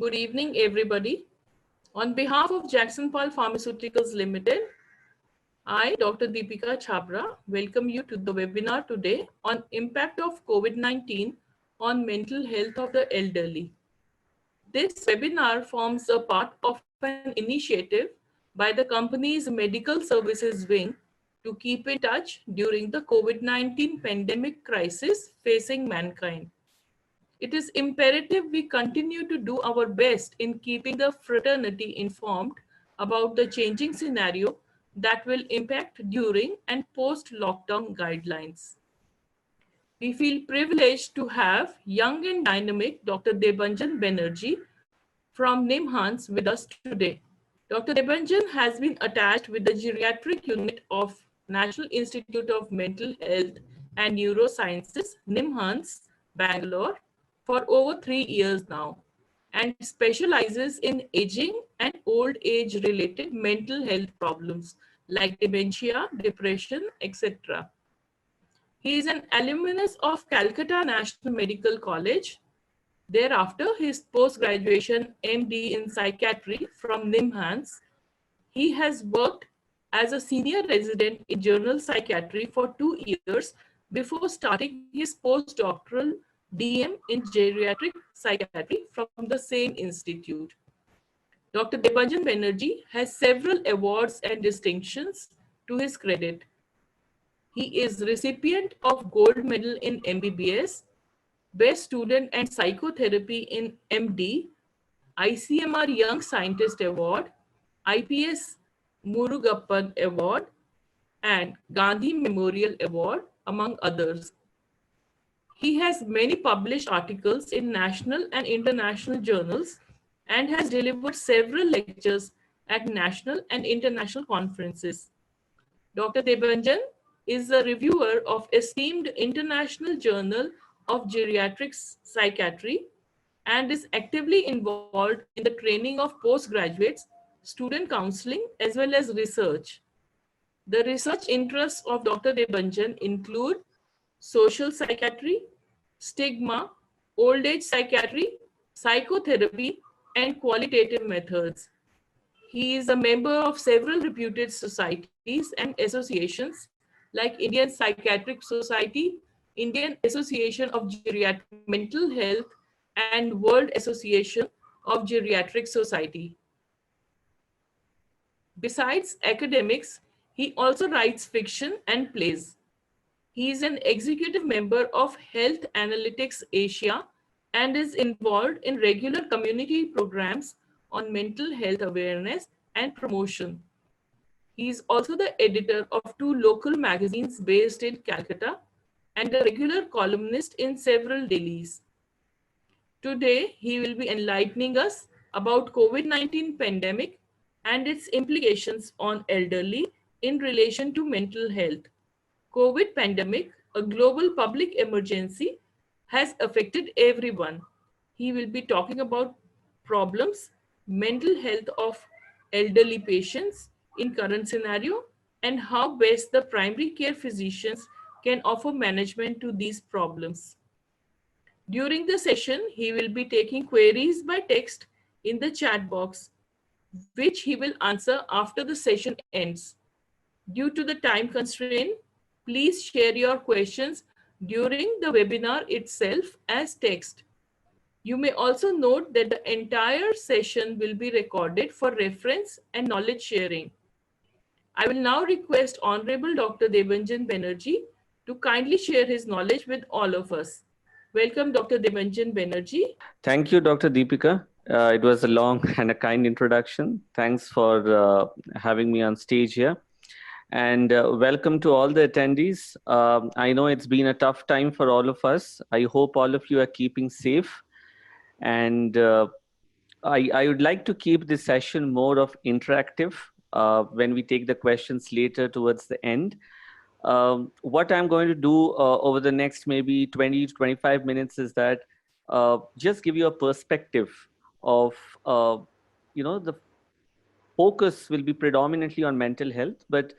Good evening, everybody. On behalf of Jackson Paul Pharmaceuticals Limited, I, Dr. Deepika Chhabra, welcome you to the webinar today on impact of COVID-19 on mental health of the elderly. This webinar forms a part of an initiative by the company's medical services wing to keep in touch during the COVID-19 pandemic crisis facing mankind. It is imperative we continue to do our best in keeping the fraternity informed about the changing scenario that will impact during and post lockdown guidelines. We feel privileged to have young and dynamic Dr. Debanjan Banerjee from NIMHANS with us today. Dr. Debanjan has been attached with the geriatric unit of National Institute of Mental Health and Neurosciences, NIMHANS, Bangalore, for over 3 years now, and specializes in aging and old age related mental health problems like dementia, depression, etc. He is an alumnus of Calcutta National Medical College. Thereafter, his post-graduation MD in psychiatry from NIMHANS. He has worked as a senior resident in general psychiatry for 2 years before starting his postdoctoral DM in geriatric psychiatry from the same institute. Dr. Debanjan Banerjee has several awards and distinctions to his credit. He is recipient of gold medal in MBBS, Best Student and Psychotherapy in MD, ICMR Young Scientist Award, IPS Murugappan Award, and Gandhi Memorial Award, among others. He has many published articles in national and international journals and has delivered several lectures at national and international conferences. Dr. Debanjan is a reviewer of esteemed International Journal of Geriatric Psychiatry and is actively involved in the training of postgraduates, student counseling, as well as research. The research interests of Dr. Debanjan include social psychiatry, stigma, old age psychiatry, psychotherapy, and qualitative methods. He is a member of several reputed societies and associations like Indian Psychiatric Society, Indian Association of Geriatric Mental Health, and World Association of Geriatric Society. Besides academics, he also writes fiction and plays. He is an executive member of Health Analytics Asia and is involved in regular community programs on mental health awareness and promotion. He is also the editor of two local magazines based in Calcutta and a regular columnist in several dailies. Today, he will be enlightening us about COVID-19 pandemic and its implications on elderly in relation to mental health. COVID pandemic, a global public emergency, has affected everyone. He will be talking about problems, mental health of elderly patients in current scenario, and how best the primary care physicians can offer management to these problems. During the session, he will be taking queries by text in the chat box, which he will answer after the session ends. Due to the time constraint, please share your questions during the webinar itself as text. You may also note that the entire session will be recorded for reference and knowledge sharing. I will now request Honorable Dr. Debanjan Banerjee to kindly share his knowledge with all of us. Welcome, Dr. Debanjan Banerjee. Thank you, Dr. Deepika. It was a long and a kind introduction. Thanks for having me on stage here. And welcome to all the attendees. I know it's been a tough time for all of us. I hope all of you are keeping safe. And I would like to keep this session more of interactive when we take the questions later towards the end. What I'm going to do over the next maybe 20 to 25 minutes is that just give you a perspective of, the focus will be predominantly on mental health, but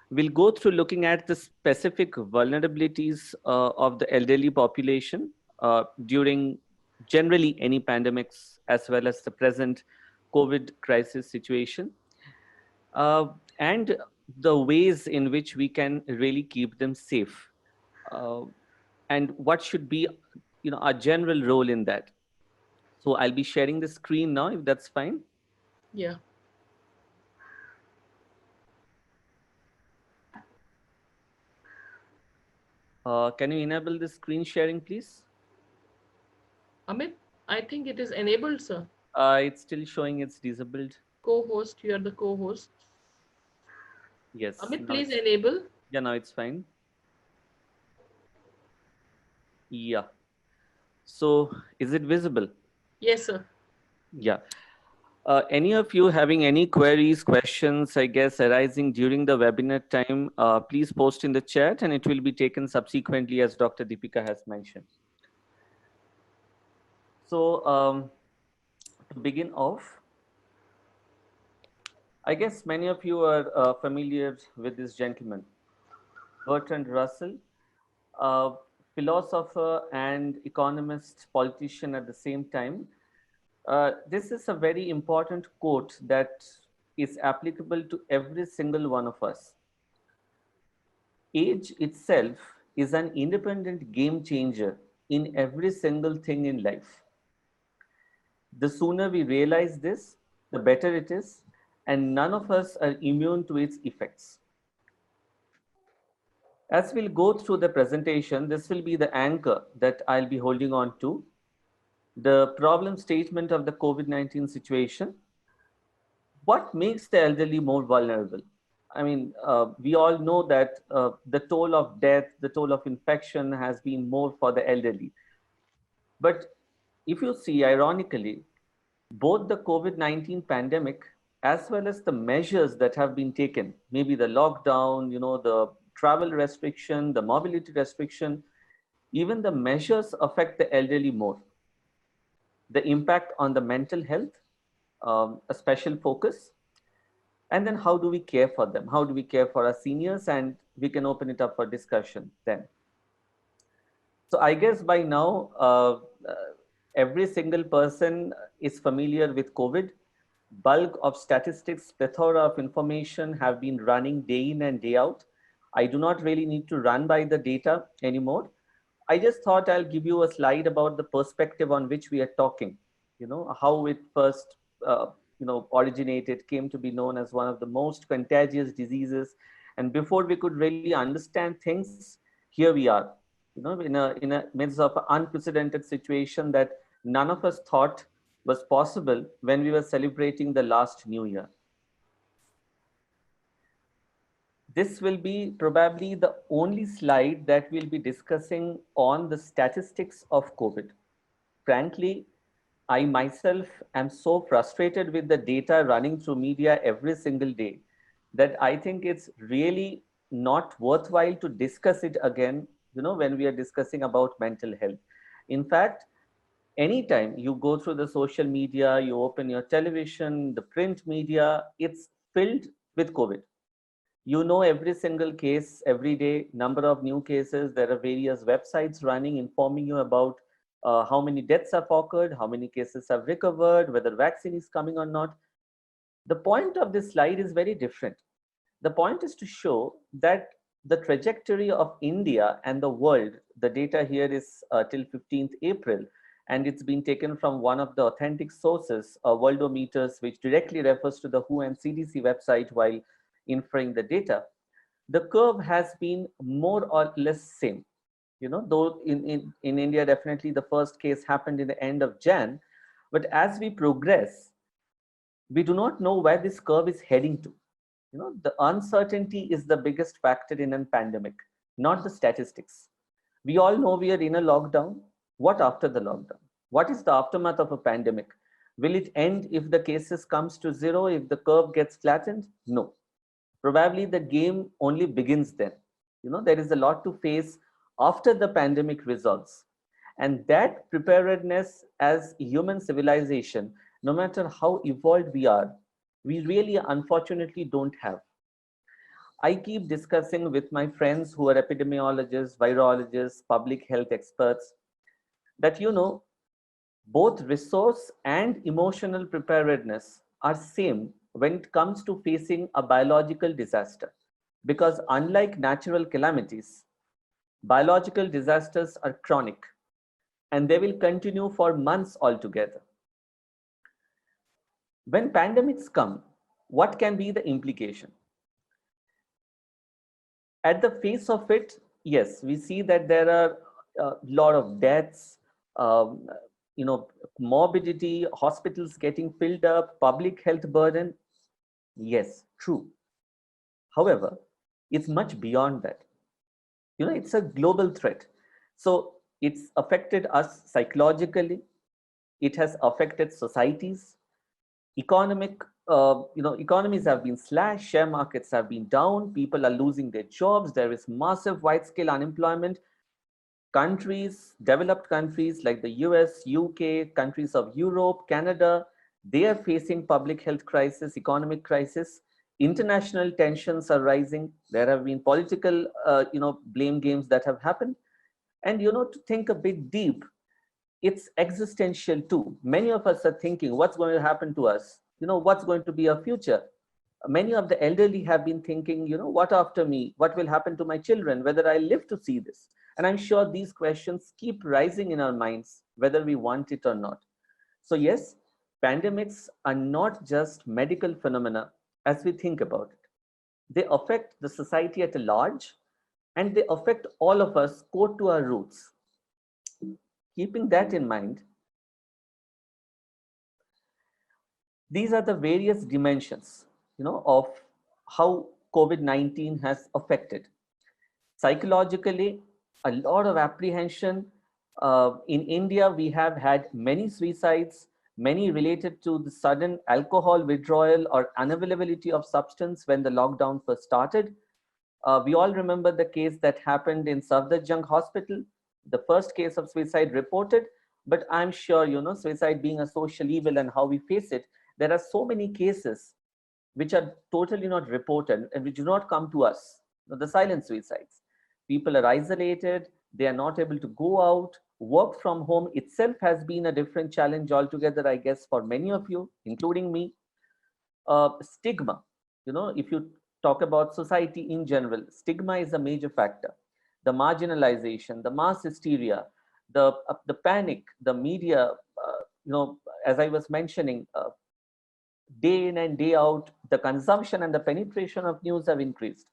we'll go through looking at the specific vulnerabilities of the elderly population during generally any pandemics as well as the present COVID crisis situation, and the ways in which we can really keep them safe, uh, and what should be, our general role in that. So I'll be sharing the screen now, if that's fine. Yeah. Can you enable the screen sharing, please? Amit, I think it is enabled, sir. It's still showing it's disabled. Co-host, you are the co-host. Yes. Amit, Now please it's, enable. yeah, now it's fine. Yeah. So is it visible? Yes, sir. Yeah. Any of you having any queries, questions, I guess, arising during the webinar time, please post in the chat and it will be taken subsequently, as Dr. Deepika has mentioned. So to begin off, I guess many of you are familiar with this gentleman, Bertrand Russell, a philosopher and economist, politician at the same time. This is a very important quote that is applicable to every single one of us. Age itself is an independent game changer in every single thing in life. The sooner we realize this, the better it is, and none of us are immune to its effects. As we'll go through the presentation, this will be the anchor that I'll be holding on to. The problem statement of the COVID-19 situation. What makes the elderly more vulnerable? I mean, we all know that the toll of death, the toll of infection has been more for the elderly. But if you see, ironically, both the COVID-19 pandemic as well as the measures that have been taken, maybe the lockdown, the travel restriction, the mobility restriction, even the measures affect the elderly more. The impact on the mental health, a special focus. And then how do we care for them? How do we care for our seniors? And we can open it up for discussion then. So I guess by now, every single person is familiar with COVID. Bulk of statistics, plethora of information have been running day in and day out. I do not really need to run by the data anymore. I just thought I'll give you a slide about the perspective on which we are talking, how it first, originated, came to be known as one of the most contagious diseases. And before we could really understand things, here we are, in a midst of an unprecedented situation that none of us thought was possible when we were celebrating the last New Year. This will be probably the only slide that we'll be discussing on the statistics of COVID. Frankly, I myself am so frustrated with the data running through media every single day that I think it's really not worthwhile to discuss it again, when we are discussing about mental health. In fact, anytime you go through the social media, you open your television, the print media, it's filled with COVID. Every single case every day, number of new cases. There are various websites running informing you about how many deaths have occurred, how many cases have recovered, whether vaccine is coming or not. The point of this slide is very different. The point is to show that the trajectory of India and the world, the data here is till 15th April, and it's been taken from one of the authentic sources, Worldometers, which directly refers to the WHO and CDC website while inferring the data. The curve has been more or less same. Though in India, definitely the first case happened in the end of Jan, but as we progress, we do not know where this curve is heading to. The uncertainty is the biggest factor in a pandemic, not the statistics. We all know we are in a lockdown. What after the lockdown? What is the aftermath of a pandemic? Will it end if the cases comes to zero, if the curve gets flattened? No. Probably the game only begins then. There is a lot to face after the pandemic resolves. And that preparedness as human civilization, no matter how evolved we are, we really unfortunately don't have. I keep discussing with my friends who are epidemiologists, virologists, public health experts, that Both resource and emotional preparedness are same when it comes to facing a biological disaster. Because unlike natural calamities, biological disasters are chronic and they will continue for months altogether. When pandemics come, what can be the implication? At the face of it, yes, we see that there are a lot of deaths, um, morbidity, hospitals getting filled up, public health burden. Yes, true. However, it's much beyond that. It's a global threat. So it's affected us psychologically. It has affected societies. Economies have been slashed, share markets have been down, people are losing their jobs, there is massive wide-scale unemployment. Countries, developed countries like the US, UK, countries of Europe, Canada, they are facing public health crisis, economic crisis. International tensions are rising. There have been political, blame games that have happened. And, to think a bit deep, it's existential too. Many of us are thinking, what's going to happen to us? What's going to be our future? Many of the elderly have been thinking, what after me? What will happen to my children? Whether I live to see this? And I'm sure these questions keep rising in our minds, whether we want it or not. So yes, pandemics are not just medical phenomena as we think about it. They affect the society at large, and they affect all of us core to our roots. Keeping that in mind, these are the various dimensions, of how COVID-19 has affected. Psychologically, a lot of apprehension. In India, we have had many suicides, many related to the sudden alcohol withdrawal or unavailability of substance when the lockdown first started. We all remember the case that happened in Safdarjung Hospital, the first case of suicide reported. But I'm sure, suicide being a social evil and how we face it, there are so many cases which are totally not reported and which do not come to us, the silent suicides. People are isolated, they are not able to go out. Work from home itself has been a different challenge altogether, I guess, for many of you, including me. Stigma, if you talk about society in general, stigma is a major factor. The marginalization, the mass hysteria, the panic, the media, as I was mentioning, day in and day out, the consumption and the penetration of news have increased.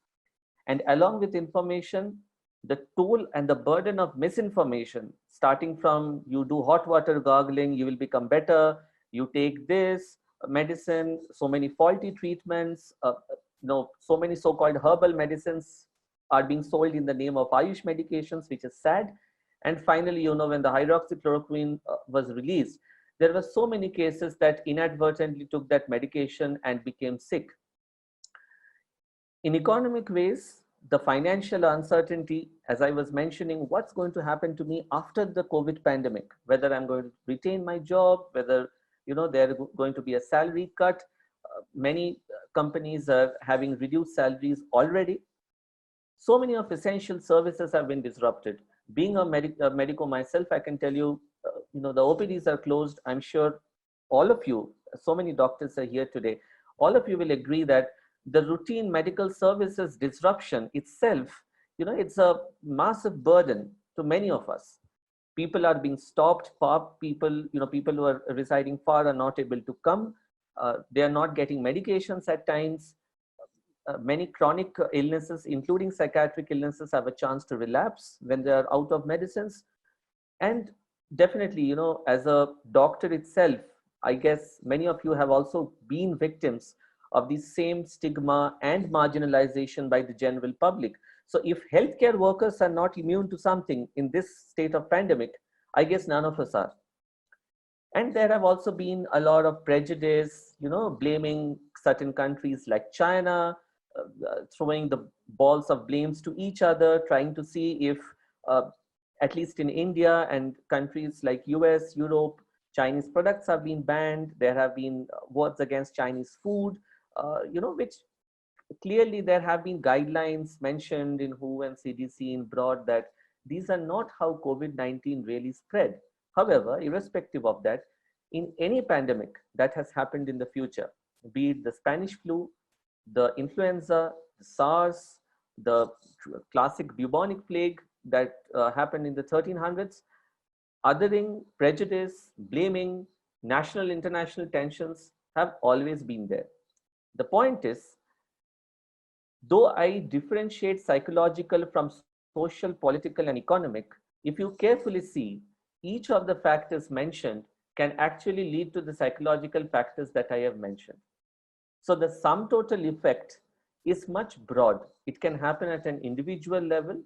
And along with information, the toll and the burden of misinformation, starting from you do hot water gargling, you will become better, you take this medicine, so many faulty treatments, so many so-called herbal medicines are being sold in the name of Ayush medications, which is sad. And finally, when the hydroxychloroquine was released, there were so many cases that inadvertently took that medication and became sick. In economic ways, the financial uncertainty, as I was mentioning, what's going to happen to me after the COVID pandemic, whether I'm going to retain my job, whether, there's going to be a salary cut. Many companies are having reduced salaries already. So many of essential services have been disrupted. Being a medico myself, I can tell you, the OPDs are closed. I'm sure all of you, so many doctors are here today, all of you will agree that the routine medical services disruption itself, it's a massive burden to many of us. People are being stopped, people who are residing far are not able to come. They are not getting medications at times. Many chronic illnesses, including psychiatric illnesses, have a chance to relapse when they are out of medicines. And definitely, as a doctor itself, I guess many of you have also been victims of the same stigma and marginalization by the general public. So if healthcare workers are not immune to something in this state of pandemic, I guess none of us are. And there have also been a lot of prejudice, blaming certain countries like China, throwing the balls of blames to each other, trying to see if, at least in India and countries like US, Europe, Chinese products have been banned. There have been words against Chinese food, which clearly there have been guidelines mentioned in WHO and CDC in broad that these are not how COVID-19 really spread. However, irrespective of that, in any pandemic that has happened in the future, be it the Spanish flu, the influenza, the SARS, the classic bubonic plague that happened in the 1300s, othering, prejudice, blaming, national, international tensions have always been there. The point is, though I differentiate psychological from social, political, and economic, if you carefully see, each of the factors mentioned can actually lead to the psychological factors that I have mentioned. So the sum total effect is much broad. It can happen at an individual level,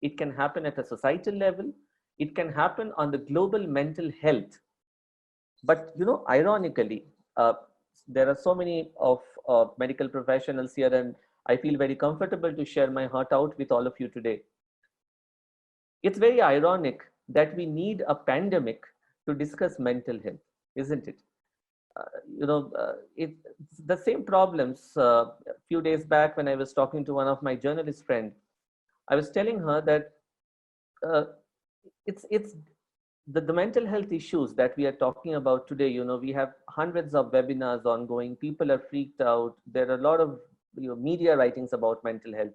it can happen at a societal level, it can happen on the global mental health. But ironically, there are so many of medical professionals here, and I feel very comfortable to share my heart out with all of you today. It's very ironic that we need a pandemic to discuss mental health, isn't it? It's the same problems. A few days back, when I was talking to one of my journalist friends, I was telling her that uh, it's the mental health issues that we are talking about today. We have hundreds of webinars ongoing. People are freaked out. There are a lot of media writings about mental health.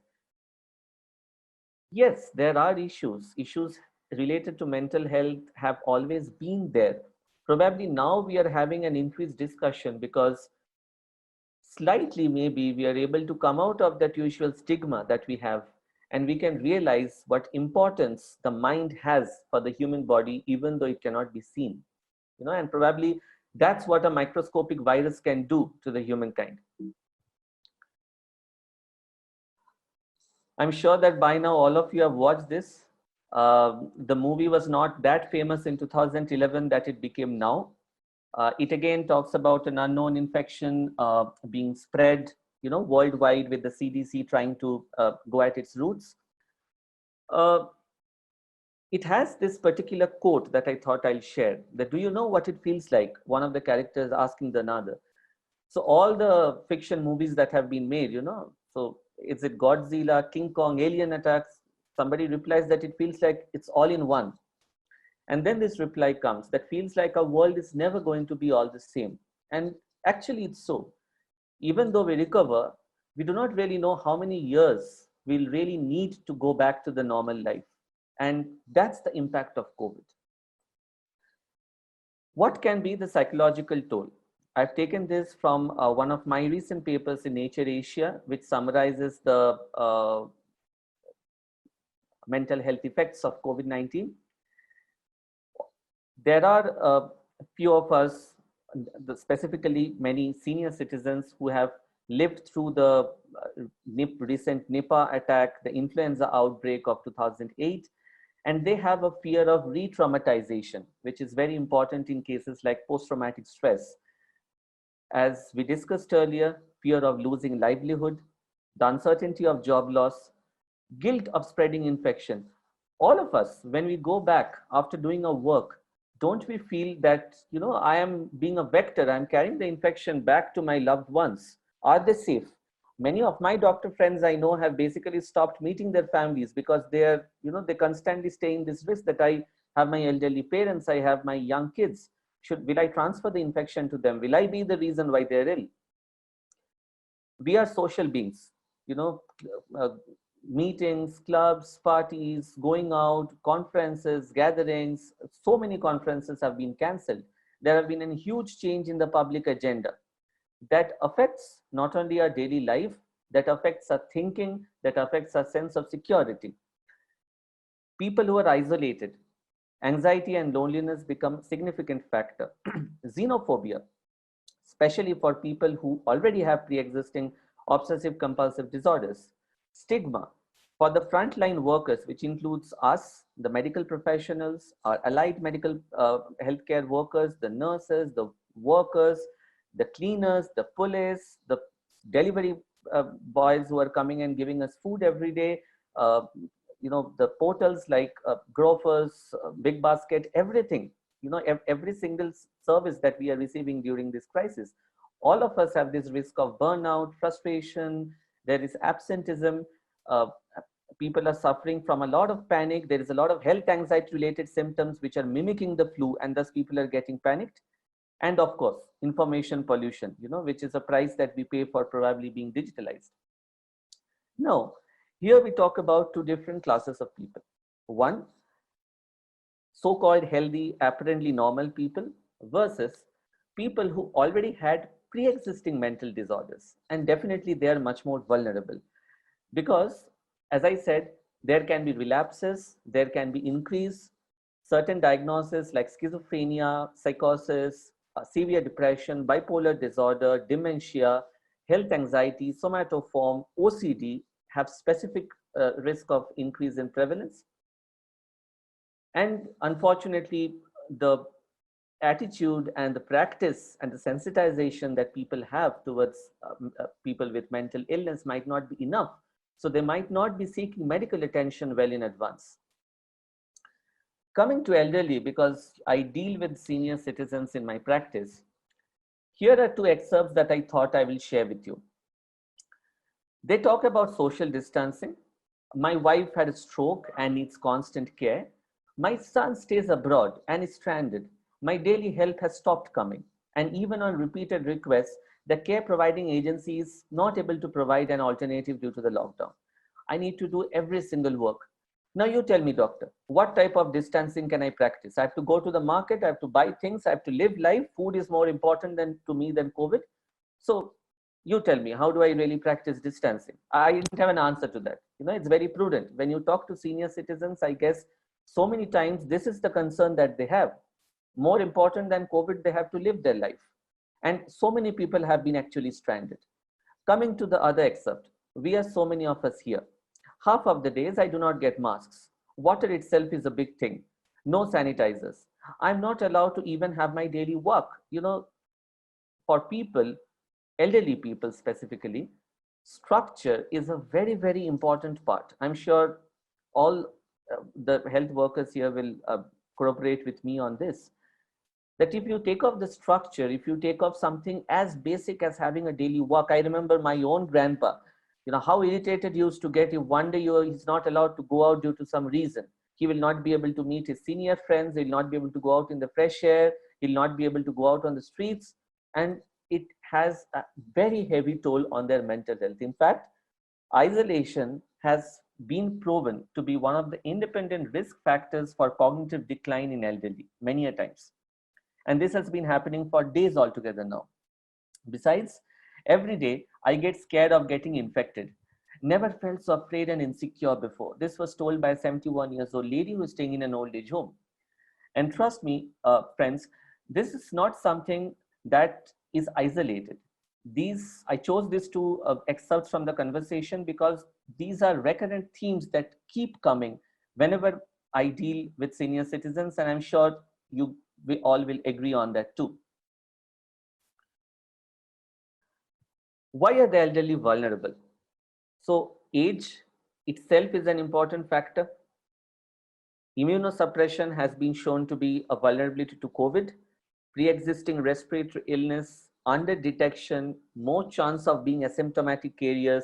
Yes, there are issues related to mental health have always been there. Probably now we are having an increased discussion because slightly maybe we are able to come out of that usual stigma that we have, and we can realize what importance the mind has for the human body, even though it cannot be seen. And probably that's what a microscopic virus can do to the humankind. I'm sure that by now all of you have watched this. The movie was not that famous in 2011 that it became now. It again talks about an unknown infection being spread, worldwide, with the CDC trying to go at its roots. It has this particular quote that I thought I'll share. That, do you know what it feels like? One of the characters asking the another. So all the fiction movies that have been made, so is it Godzilla, King Kong, alien attacks? Somebody replies that it feels like it's all in one. And then this reply comes that feels like our world is never going to be all the same. And actually it's so. Even though we recover, we do not really know how many years we'll really need to go back to the normal life. And that's the impact of COVID. What can be the psychological toll? I've taken this from one of my recent papers in Nature Asia, which summarizes the mental health effects of COVID-19. There are a few of us, specifically many senior citizens, who have lived through the recent Nipah attack, the influenza outbreak of 2008, and they have a fear of re-traumatization, which is very important in cases like post-traumatic stress. As we discussed earlier, fear of losing livelihood, the uncertainty of job loss, guilt of spreading infection. All of us, when we go back after doing our work, don't we feel that, I am being a vector, I'm carrying the infection back to my loved ones? Are they safe? Many of my doctor friends I know have basically stopped meeting their families because they're, they constantly stay in this risk that I have my elderly parents, I have my young kids. Will I transfer the infection to them? Will I be the reason why they're ill? We are social beings, meetings, clubs, parties, going out, conferences, gatherings. So many conferences have been cancelled. There have been a huge change in the public agenda that affects not only our daily life, that affects our thinking, that affects our sense of security. People who are isolated, anxiety and loneliness become a significant factor. Xenophobia, especially for people who already have pre-existing obsessive compulsive disorders. Stigma for the frontline workers, which includes us, the medical professionals, our allied medical healthcare workers, the nurses, the workers, the cleaners, the police, the delivery boys who are coming and giving us food every day, the portals like Grofers, Big Basket, everything, every single service that we are receiving during this crisis. All of us have this risk of burnout, frustration, there is absenteeism. People are suffering from a lot of panic. There is a lot of health anxiety related symptoms which are mimicking the flu, and thus people are getting panicked. And of course, information pollution, which is a price that we pay for probably being digitalized. Now, here we talk about two different classes of people. One, so-called healthy, apparently normal people versus people who already had pre-existing mental disorders. And definitely they are much more vulnerable because, as I said, there can be relapses, there can be increase, certain diagnoses like schizophrenia, psychosis, severe depression, bipolar disorder, dementia, health anxiety, somatoform, OCD have specific risk of increase in prevalence. And unfortunately, the attitude and the practice and the sensitization that people have towards people with mental illness might not be enough. So they might not be seeking medical attention well in advance. Coming to elderly, because I deal with senior citizens in my practice, here are two excerpts that I thought I will share with you. They talk about social distancing. My wife had a stroke and needs constant care. My son stays abroad and is stranded. My daily health has stopped coming. And even on repeated requests, the care providing agency is not able to provide an alternative due to the lockdown. I need to do every single work. Now you tell me, doctor, what type of distancing can I practice? I have to go to the market, I have to buy things, I have to live life. Food is more important to me than COVID. So you tell me, how do I really practice distancing? I didn't have an answer to that. It's very prudent. When you talk to senior citizens, I guess so many times this is the concern that they have. More important than COVID, they have to live their life. And so many people have been actually stranded. Coming to the other excerpt, we are so many of us here. Half of the days I do not get masks. Water itself is a big thing. No sanitizers. I'm not allowed to even have my daily walk. For people, elderly people specifically, structure is a very, very important part. I'm sure all the health workers here will cooperate with me on this. That if you take off the structure, if you take off something as basic as having a daily walk, I remember my own grandpa, how irritated he used to get if one day he's not allowed to go out due to some reason. He will not be able to meet his senior friends. He'll not be able to go out in the fresh air. He'll not be able to go out on the streets. And it has a very heavy toll on their mental health. In fact, isolation has been proven to be one of the independent risk factors for cognitive decline in elderly, many a times. And this has been happening for days altogether now. Besides, every day I get scared of getting infected. Never felt so afraid and insecure before. This was told by a 71 years old lady who is staying in an old age home. And trust me, friends, this is not something that is isolated. I chose these two excerpts from the conversation because these are recurrent themes that keep coming whenever I deal with senior citizens, and I'm sure we all will agree on that too. Why are the elderly vulnerable? So age itself is an important factor. Immunosuppression has been shown to be a vulnerability to COVID, pre-existing respiratory illness, under detection, more chance of being asymptomatic carriers,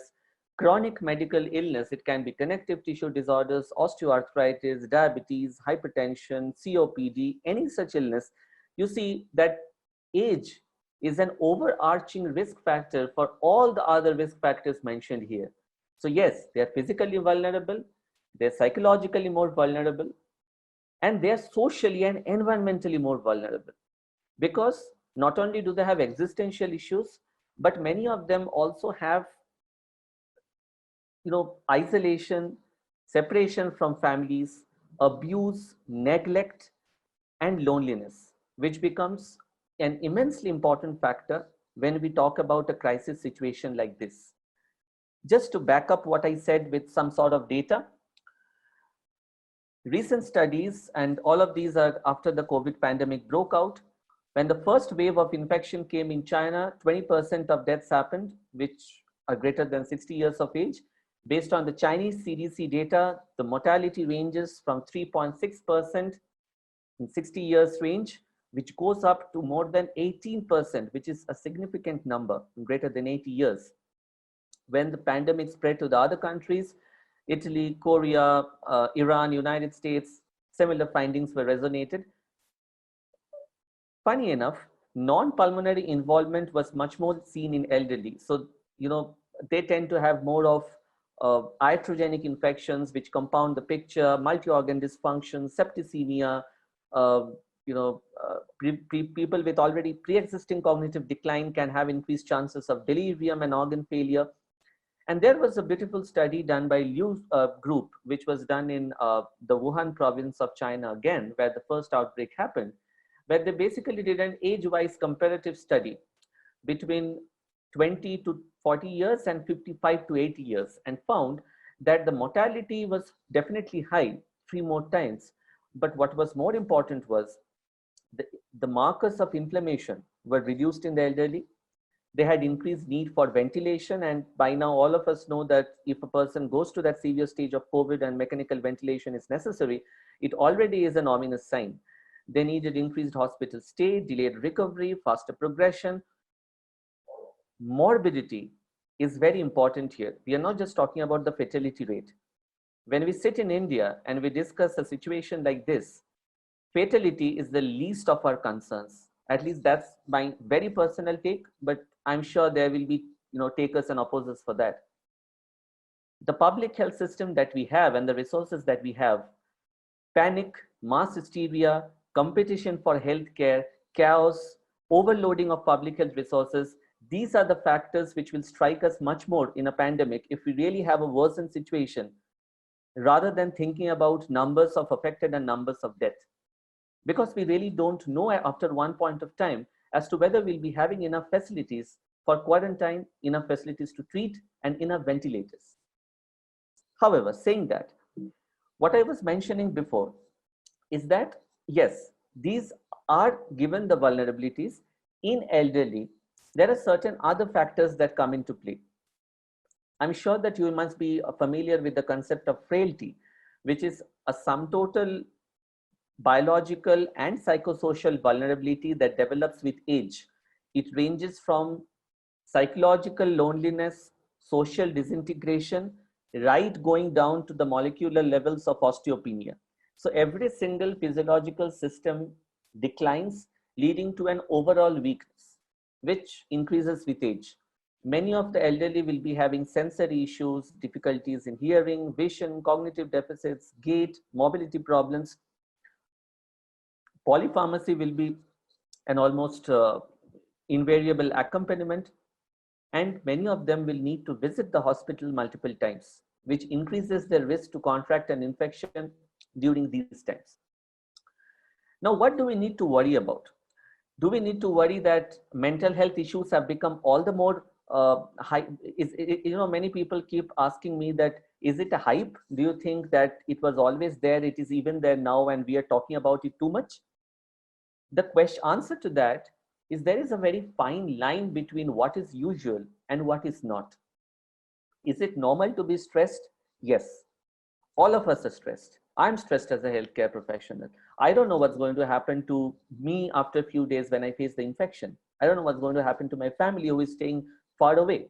chronic medical illness. It can be connective tissue disorders, osteoarthritis, diabetes, hypertension, COPD, any such illness. You see that age is an overarching risk factor for all the other risk factors mentioned here. So yes, they are physically vulnerable, they're psychologically more vulnerable, and they're socially and environmentally more vulnerable. Because not only do they have existential issues, but many of them also have isolation, separation from families, abuse, neglect, and loneliness, which becomes an immensely important factor when we talk about a crisis situation like this. Just to back up what I said with some sort of data, recent studies, and all of these are after the COVID pandemic broke out. When the first wave of infection came in China, 20% of deaths happened, which are greater than 60 years of age. Based on the Chinese CDC data, the mortality ranges from 3.6% in 60 years range, which goes up to more than 18%, which is a significant number, greater than 80 years. When the pandemic spread to the other countries, Italy, Korea, Iran, United States, similar findings were resonated. Funny enough, non-pulmonary involvement was much more seen in elderly. So, they tend to have more of iatrogenic infections, which compound the picture, multi-organ dysfunction, septicemia, uh, people with already pre-existing cognitive decline can have increased chances of delirium and organ failure. And there was a beautiful study done by Liu group, which was done in the Wuhan province of China again, where the first outbreak happened, where they basically did an age-wise comparative study between 20 to 40 years and 55 to 80 years, and found that the mortality was definitely high 3 more times. But what was more important was the markers of inflammation were reduced in the elderly. They had increased need for ventilation, and by now all of us know that if a person goes to that severe stage of COVID and mechanical ventilation is necessary, it already is an ominous sign. They needed increased hospital stay, delayed recovery, faster progression. Morbidity is very important here. We are not just talking about the fatality rate. When we sit in India and we discuss a situation like this, fatality is the least of our concerns. At least that's my very personal take, but I'm sure there will be takers and opposers for that. The public health system that we have and the resources that we have, panic, mass hysteria, competition for healthcare, chaos, overloading of public health resources, these are the factors which will strike us much more in a pandemic if we really have a worsened situation, rather than thinking about numbers of affected and numbers of death. Because we really don't know after one point of time as to whether we'll be having enough facilities for quarantine, enough facilities to treat, and enough ventilators. However, saying that, what I was mentioning before is that, yes, these are given the vulnerabilities. In elderly, there are certain other factors that come into play. I'm sure that you must be familiar with the concept of frailty, which is a sum total biological and psychosocial vulnerability that develops with age. It ranges from psychological loneliness, social disintegration, right going down to the molecular levels of osteopenia. So every single physiological system declines, leading to an overall weakness, which increases with age. Many of the elderly will be having sensory issues, difficulties in hearing, vision, cognitive deficits, gait, mobility problems. Polypharmacy will be an almost invariable accompaniment, and many of them will need to visit the hospital multiple times, which increases their risk to contract an infection during these times. Now, what do we need to worry about? Do we need to worry that mental health issues have become all the more high? Many people keep asking me that, is it a hype? Do you think that it was always there, it is even there now, and we are talking about it too much? The answer to that is there is a very fine line between what is usual and what is not. Is it normal to be stressed? Yes. All of us are stressed. I'm stressed as a healthcare professional. I don't know what's going to happen to me after a few days when I face the infection. I don't know what's going to happen to my family who is staying far away.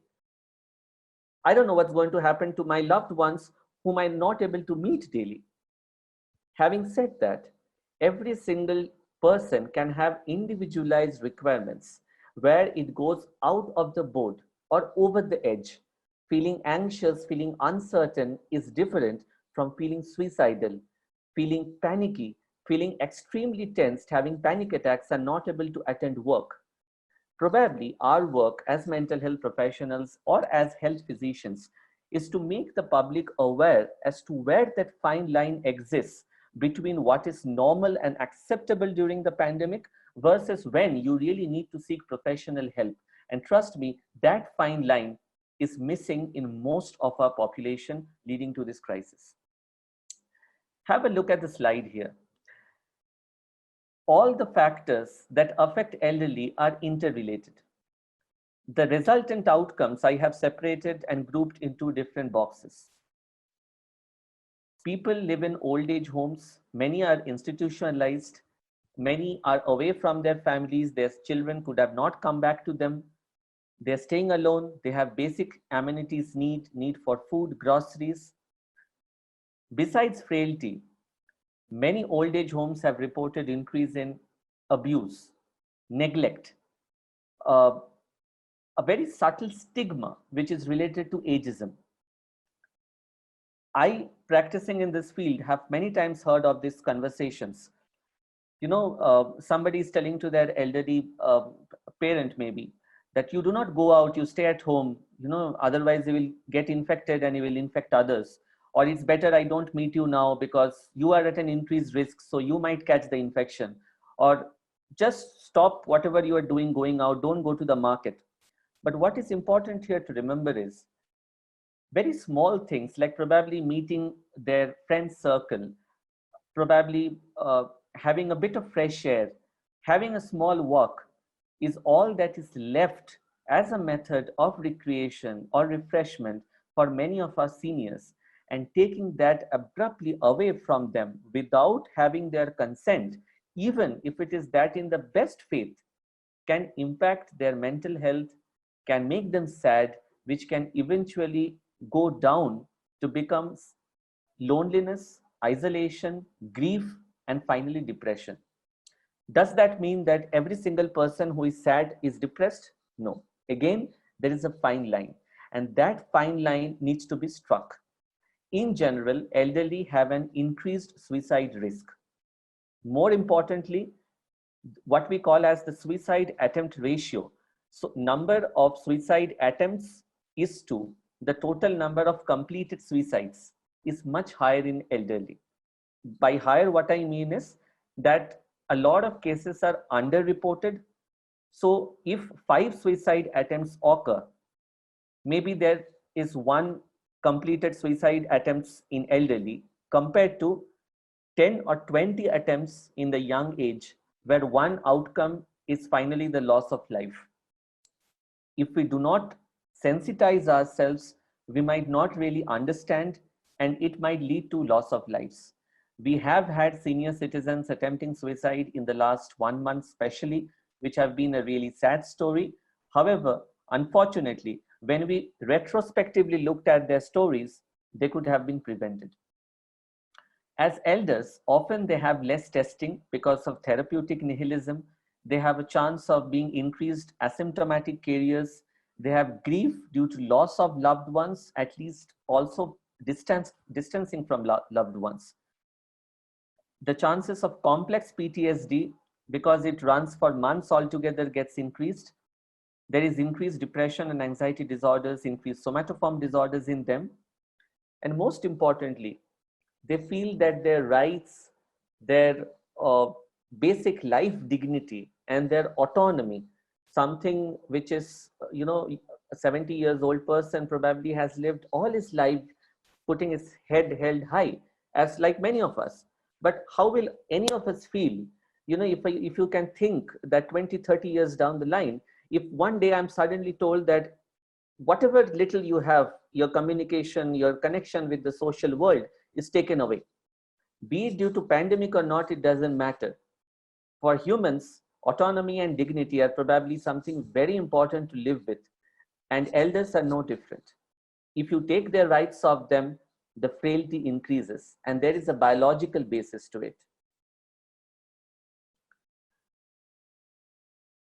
I don't know what's going to happen to my loved ones whom I'm not able to meet daily. Having said that, every single person can have individualized requirements where it goes out of the board or over the edge. Feeling anxious, feeling uncertain is different from feeling suicidal, feeling panicky, feeling extremely tensed, having panic attacks, and not able to attend work. Probably our work as mental health professionals or as health physicians is to make the public aware as to where that fine line exists between what is normal and acceptable during the pandemic versus when you really need to seek professional help. And trust me, that fine line is missing in most of our population, leading to this crisis. Have a look at the slide here. All the factors that affect elderly are interrelated. The resultant outcomes I have separated and grouped in 2 different boxes. People live in old age homes. Many are institutionalized. Many are away from their families. Their children could have not come back to them. They're staying alone. They have basic amenities need for food, groceries. Besides frailty, many old age homes have reported increase in abuse, neglect, uh, a very subtle stigma which is related to ageism. I, practicing in this field, have many times heard of these conversations. Somebody is telling to their elderly parent maybe that you do not go out, you stay at home, otherwise you will get infected and you will infect others. Or it's better I don't meet you now because you are at an increased risk, so you might catch the infection. Or just stop whatever you are doing going out, don't go to the market. But what is important here to remember is very small things like probably meeting their friend circle, probably having a bit of fresh air, having a small walk is all that is left as a method of recreation or refreshment for many of our seniors. And taking that abruptly away from them without having their consent, even if it is that in the best faith, can impact their mental health, can make them sad, which can eventually go down to become loneliness, isolation, grief, and finally depression. Does that mean that every single person who is sad is depressed? No. Again, there is a fine line, and that fine line needs to be struck. In general, elderly have an increased suicide risk. More importantly, what we call as the suicide attempt ratio. So number of suicide attempts is to the total number of completed suicides is much higher in elderly. By higher, what I mean is that a lot of cases are underreported. So if 5 suicide attempts occur, maybe there is 1 completed suicide attempts in elderly compared to 10 or 20 attempts in the young age, where one outcome is finally the loss of life. If we do not sensitize ourselves, we might not really understand, and it might lead to loss of lives. We have had senior citizens attempting suicide in the last 1 month, especially, which have been a really sad story. However, unfortunately, when we retrospectively looked at their stories, they could have been prevented. As elders, often they have less testing because of therapeutic nihilism. They have a chance of being increased asymptomatic carriers. They have grief due to loss of loved ones, at least also distancing from loved ones. The chances of complex PTSD, because it runs for months altogether, gets increased. There is increased depression and anxiety disorders, increased somatoform disorders in them. And most importantly, they feel that their rights, their basic life dignity, and their autonomy, something which is, a 70 years old person probably has lived all his life putting his head held high, as like many of us. But how will any of us feel, if you can think that 20, 30 years down the line, if one day I'm suddenly told that whatever little you have, your communication, your connection with the social world is taken away. Be it due to pandemic or not, it doesn't matter. For humans, autonomy and dignity are probably something very important to live with, and elders are no different. If you take their rights of them, the frailty increases, and there is a biological basis to it.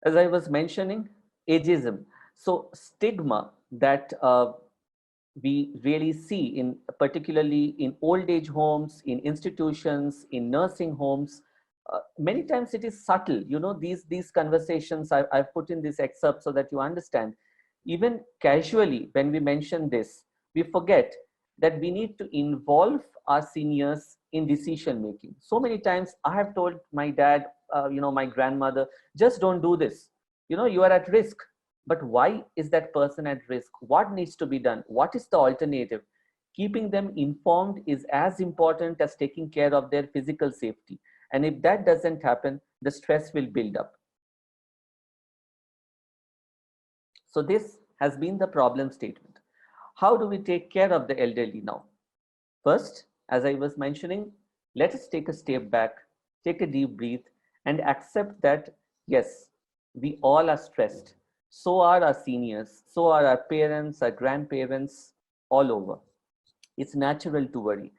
As I was mentioning, ageism. So stigma that we really see in particularly in old age homes, in institutions, in nursing homes. Many times it is subtle. These conversations I've put in this excerpt so that you understand. Even casually, when we mention this, we forget that we need to involve our seniors in decision making. So many times I have told my dad, my grandmother, just don't do this. You are at risk. But why is that person at risk? What needs to be done? What is the alternative? Keeping them informed is as important as taking care of their physical safety. And if that doesn't happen, the stress will build up. So this has been the problem statement. How do we take care of the elderly now? First, as I was mentioning, let us take a step back, take a deep breath, and accept that, yes, we all are stressed. So are our seniors, so are our parents, our grandparents, all over. It's natural to worry.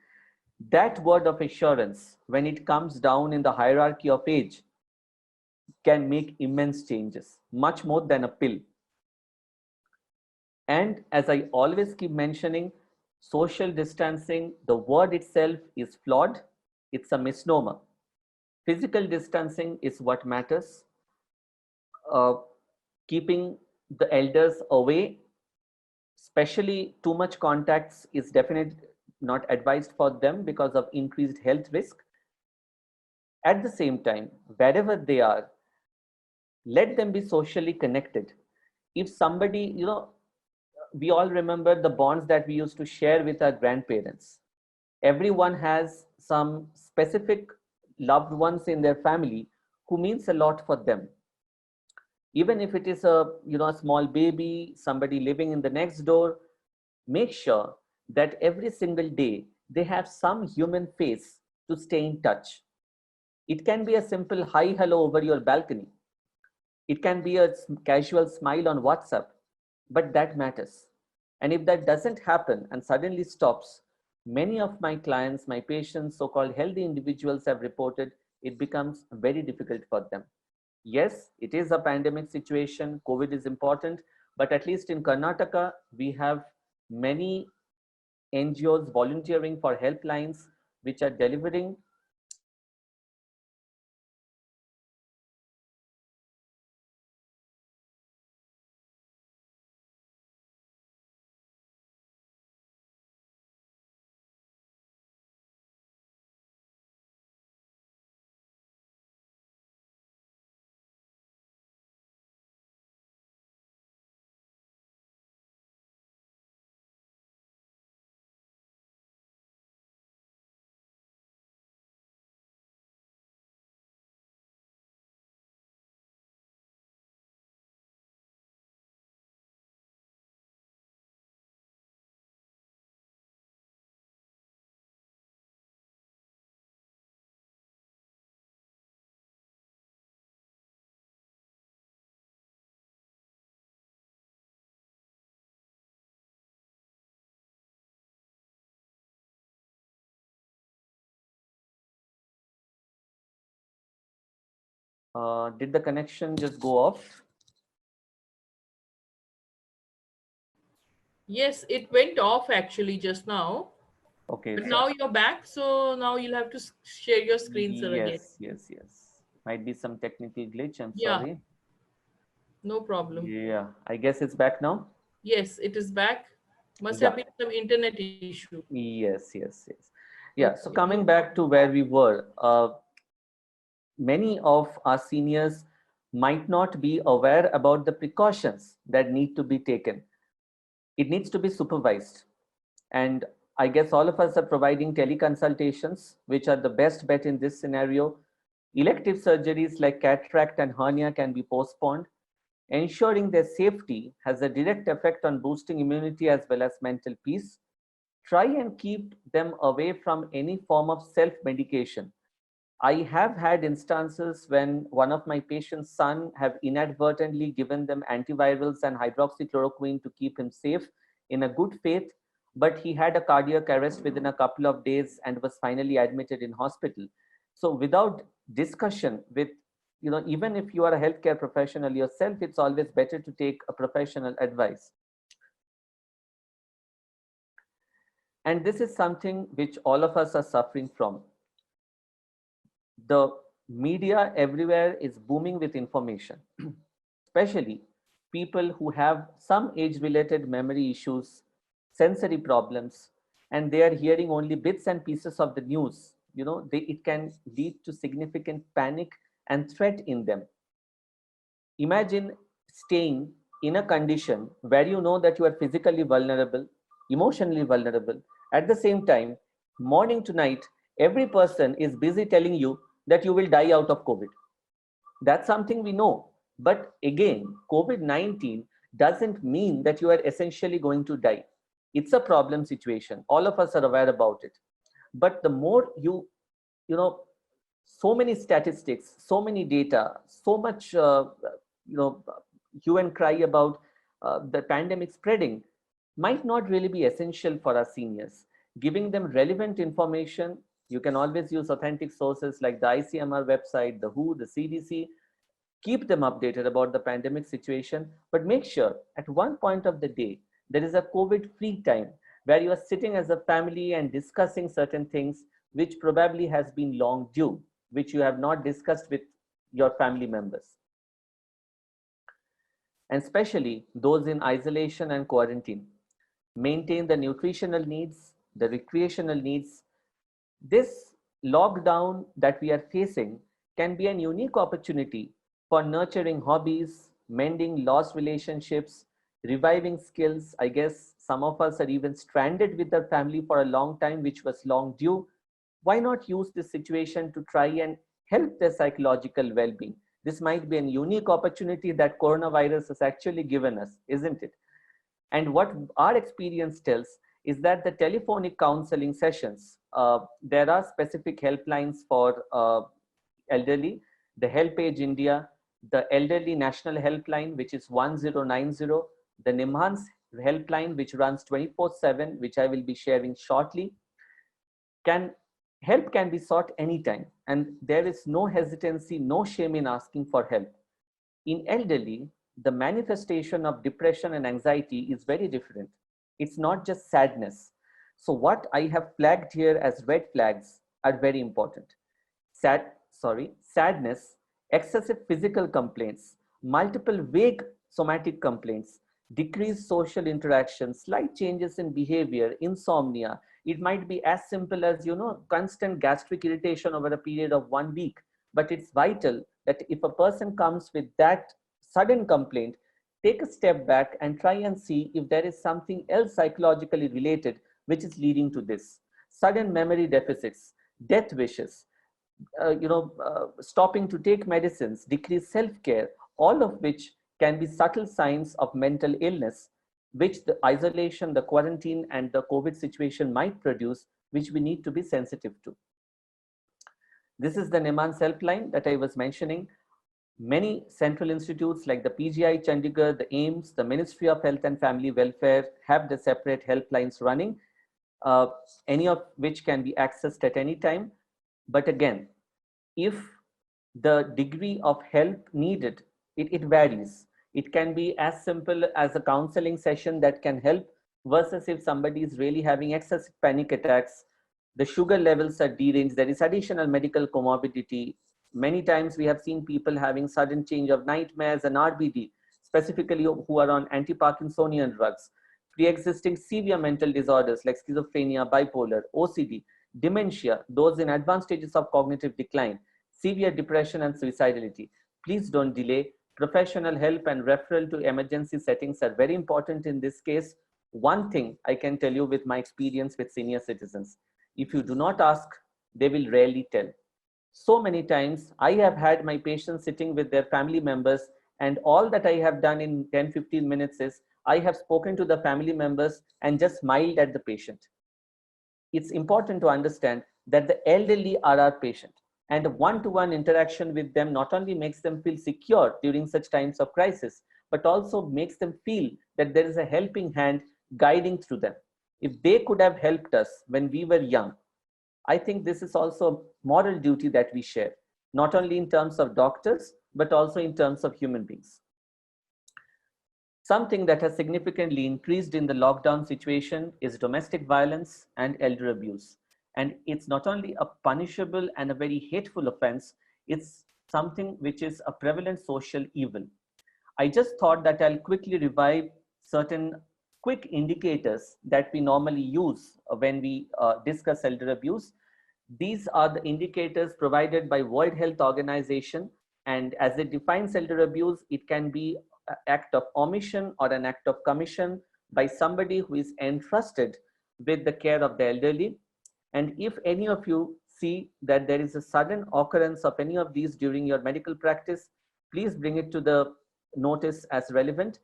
That word of assurance, when it comes down in the hierarchy of age, can make immense changes, much more than a pill. And as I always keep mentioning, social distancing, the word itself is flawed. It's a misnomer. Physical distancing is what matters. Uh, Keeping the elders away, especially too much contacts, is definitely not advised for them because of increased health risk. At the same time, wherever they are, let them be socially connected. If somebody, we all remember the bonds that we used to share with our grandparents. Everyone has some specific loved ones in their family who means a lot for them. Even if it is a small baby, somebody living in the next door, make sure that every single day they have some human face to stay in touch. It can be a simple hi hello over your balcony. It can be a casual smile on WhatsApp, but that matters. And if that doesn't happen and suddenly stops, many of my clients, my patients, so called healthy individuals have reported it becomes very difficult for them. Yes, it is a pandemic situation, COVID is important, but at least in Karnataka, we have many NGOs volunteering for helplines which are delivering. Did the connection just go off? Yes, it went off actually just now. Okay, But so now you're back, so now you'll have to share your screen, sir, again. yes. Might be some technical glitch. I'm Yeah, sorry. no problem. Yeah, I guess it's back now. Yes, it is back. Must have Yeah, been some internet issue. yes. Yeah, Okay, so no coming problem. back to where we were, many of our seniors might not be aware about the precautions that need to be taken. It needs to be supervised. And I guess all of us are providing teleconsultations, which are the best bet in this scenario. Elective surgeries like cataract and hernia can be postponed. Ensuring their safety has a direct effect on boosting immunity as well as mental peace. Try and keep them away from any form of self medication. I have had instances when one of my patient's son have inadvertently given them antivirals and hydroxychloroquine to keep him safe in a good faith, but he had a cardiac arrest within a couple of days and was finally admitted in hospital. So without discussion with, even if you are a healthcare professional yourself, it's always better to take a professional advice. And this is something which all of us are suffering from. The media everywhere is booming with information, especially people who have some age related memory issues, sensory problems, and they are hearing only bits and pieces of the news. It can lead to significant panic and threat in them. Imagine staying in a condition where you know that you are physically vulnerable, emotionally vulnerable. At the same time, morning to night, every person is busy telling you that you will die out of COVID. That's something we know. But again, COVID-19 doesn't mean that you are essentially going to die. It's a problem situation. All of us are aware about it. But the more you know, so many statistics, so many data, so much, you know, hue and cry about the pandemic spreading might not really be essential for our seniors. giving them relevant information. You can always use authentic sources like the ICMR website, the WHO, the CDC. Keep them updated about the pandemic situation, but make sure at one point of the day, there is a COVID-free time where you are sitting as a family and discussing certain things which probably has been long due, which you have not discussed with your family members. And especially those in isolation and quarantine. Maintain the nutritional needs, the recreational needs. This lockdown that we are facing can be an unique opportunity for nurturing hobbies, mending lost relationships, reviving skills. I guess some of us are even stranded with their family for a long time, which was long due. Why not use this situation to try and help their psychological well-being? This might be a unique opportunity that coronavirus has actually given us, isn't it? And what our experience tells is that the telephonic counseling sessions, there are specific helplines for elderly, the HelpAge India, the Elderly National Helpline, which is 1090, the Nimhan's helpline, which runs 24/7, which I will be sharing shortly. Help can be sought anytime, and there is no hesitancy, no shame in asking for help. In elderly, the manifestation of depression and anxiety is very different. It's not just sadness. So what I have flagged here as red flags are very important. Sadness, excessive physical complaints, multiple vague somatic complaints, decreased social interaction, slight changes in behavior, insomnia. It might be as simple as, constant gastric irritation over a period of 1 week. But it's vital that if a person comes with that sudden complaint, take a step back and try and see if there is something else psychologically related which is leading to this. Sudden memory deficits, death wishes, stopping to take medicines, decreased self-care, all of which can be subtle signs of mental illness, which the isolation, the quarantine, and the COVID situation might produce, which we need to be sensitive to. This is the Nimhan's helpline that I was mentioning. Many central institutes like the PGI Chandigarh, the AIIMS, the Ministry of Health and Family Welfare have the separate helplines running, any of which can be accessed at any time. But again, if the degree of help needed, it varies. It can be as simple as a counseling session that can help versus if somebody is really having excessive panic attacks, the sugar levels are deranged, there is additional medical comorbidity. Many times we have seen people having sudden change of nightmares and RBD, specifically who are on anti-Parkinsonian drugs, pre-existing severe mental disorders like schizophrenia, bipolar, OCD, dementia, those in advanced stages of cognitive decline, severe depression and suicidality. Please don't delay. Professional help and referral to emergency settings are very important in this case. One thing I can tell you with my experience with senior citizens, if you do not ask, they will rarely tell. So many times I have had my patients sitting with their family members, and all that I have done in 10-15 minutes is I have spoken to the family members and just smiled at the patient. It's important to understand that the elderly are our patient, and one-to-one interaction with them not only makes them feel secure during such times of crisis, but also makes them feel that there is a helping hand guiding through them. If they could have helped us when we were young, I think this is also a moral duty that we share, not only in terms of doctors, but also in terms of human beings. Something that has significantly increased in the lockdown situation is domestic violence and elder abuse. And it's not only a punishable and a very hateful offense, it's something which is a prevalent social evil. I just thought that I'll quickly revive certain quick indicators that we normally use when we discuss elder abuse. These are the indicators provided by World Health Organization, and as it defines elder abuse, it can be an act of omission or an act of commission by somebody who is entrusted with the care of the elderly. And if any of you see that there is a sudden occurrence of any of these during your medical practice, please bring it to the notice as relevant.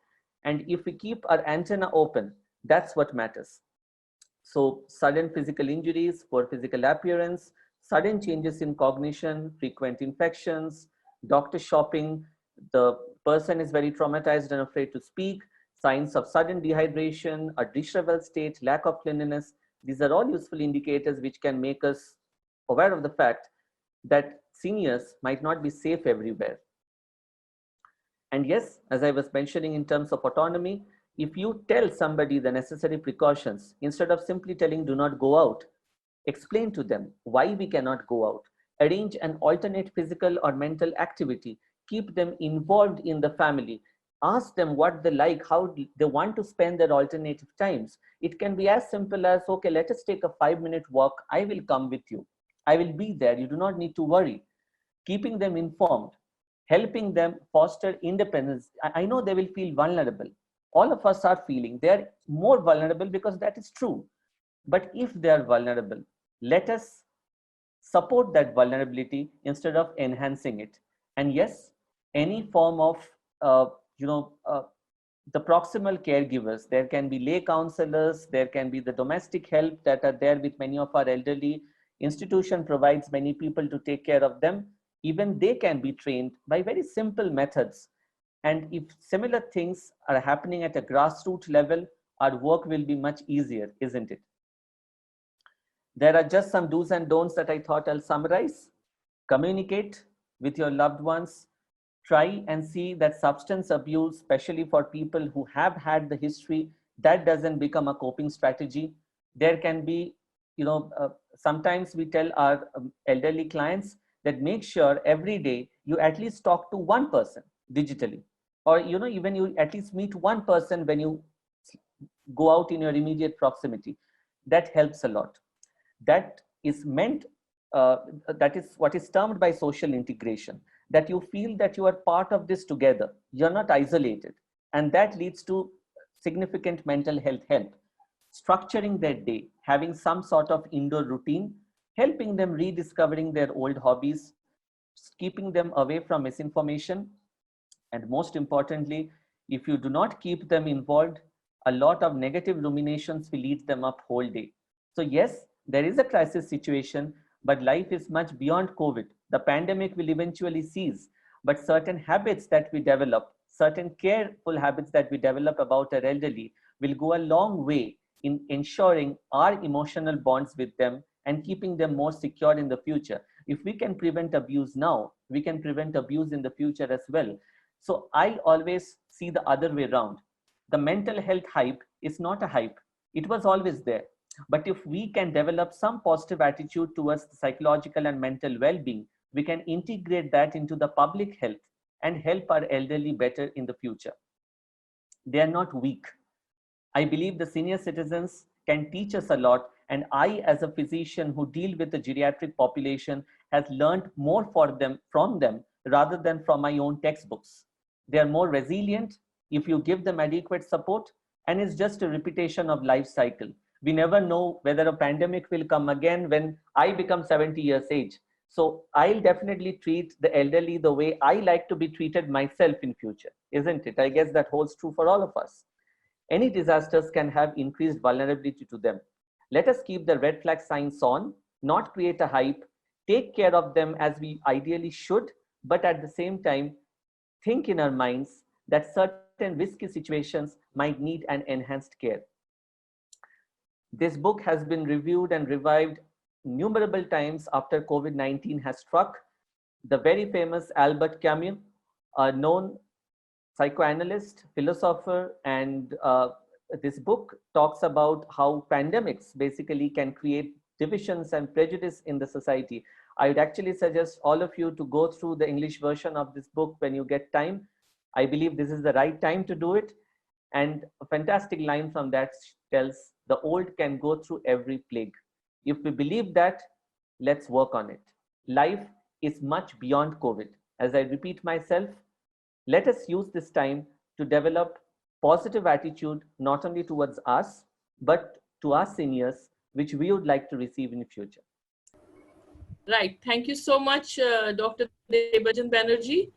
And if we keep our antenna open, that's what matters. So sudden physical injuries, poor physical appearance, sudden changes in cognition, frequent infections, doctor shopping, the person is very traumatized and afraid to speak, signs of sudden dehydration, a disheveled state, lack of cleanliness, These are all useful indicators which can make us aware of the fact that seniors might not be safe everywhere. And yes, as I was mentioning in terms of autonomy, if you tell somebody the necessary precautions, instead of simply telling do not go out, explain to them why we cannot go out, arrange an alternate physical or mental activity, keep them involved in the family, ask them what they like, how they want to spend their alternative times. It can be as simple as, okay, let us take a 5-minute walk. I will come with you. I will be there. You do not need to worry. Keeping them informed, helping them foster independence. I know they will feel vulnerable. All of us are feeling they're more vulnerable because that is true. But if they are vulnerable, let us support that vulnerability instead of enhancing it. And yes, any form of, the proximal caregivers, there can be lay counselors, there can be the domestic help that are there with many of our elderly. Institution provides many people to take care of them. Even they can be trained by very simple methods. And if similar things are happening at a grassroots level, our work will be much easier, isn't it? There are just some do's and don'ts that I thought I'll summarize. Communicate with your loved ones. Try and see that substance abuse, especially for people who have had the history, that doesn't become a coping strategy. There can be, sometimes we tell our elderly clients that make sure every day you at least talk to one person digitally, or even you at least meet one person when you go out in your immediate proximity. That helps a lot. That is meant, that is what is termed by social integration, that you feel that you are part of this together. You're not isolated. And that leads to significant mental health help. Structuring their day, having some sort of indoor routine, helping them rediscovering their old hobbies, keeping them away from misinformation. And most importantly, if you do not keep them involved, a lot of negative ruminations will eat them up whole day. So yes, there is a crisis situation, but life is much beyond COVID. The pandemic will eventually cease, but certain habits that we develop, certain careful habits that we develop about our elderly will go a long way in ensuring our emotional bonds with them and keeping them more secure in the future. If we can prevent abuse now, we can prevent abuse in the future as well. So I always see the other way around. The mental health hype is not a hype. It was always there. But if we can develop some positive attitude towards the psychological and mental well-being, we can integrate that into the public health and help our elderly better in the future. They are not weak. I believe the senior citizens can teach us a lot. And I, as a physician who deal with the geriatric population, has learned more from them rather than from my own textbooks. They are more resilient if you give them adequate support, and it's just a repetition of life cycle. We never know whether a pandemic will come again when I become 70 years age. So I'll definitely treat the elderly the way I like to be treated myself in future, isn't it? I guess that holds true for all of us. Any disasters can have increased vulnerability to them. Let us keep the red flag signs on, not create a hype, take care of them as we ideally should, but at the same time, think in our minds that certain risky situations might need an enhanced care. This book has been reviewed and revived innumerable times after COVID-19 has struck. The very famous Albert Camus, a known psychoanalyst, philosopher, and this book talks about how pandemics basically can create divisions and prejudice in the society. I would actually suggest all of you to go through the English version of this book when you get time. I believe this is the right time to do it. And a fantastic line from that tells, the old can go through every plague. If we believe that, let's work on it. Life is much beyond COVID. As I repeat myself, let us use this time to develop positive attitude, not only towards us, but to our seniors, which we would like to receive in the future. Right. Thank you so much, Dr. Debarajan Banerjee.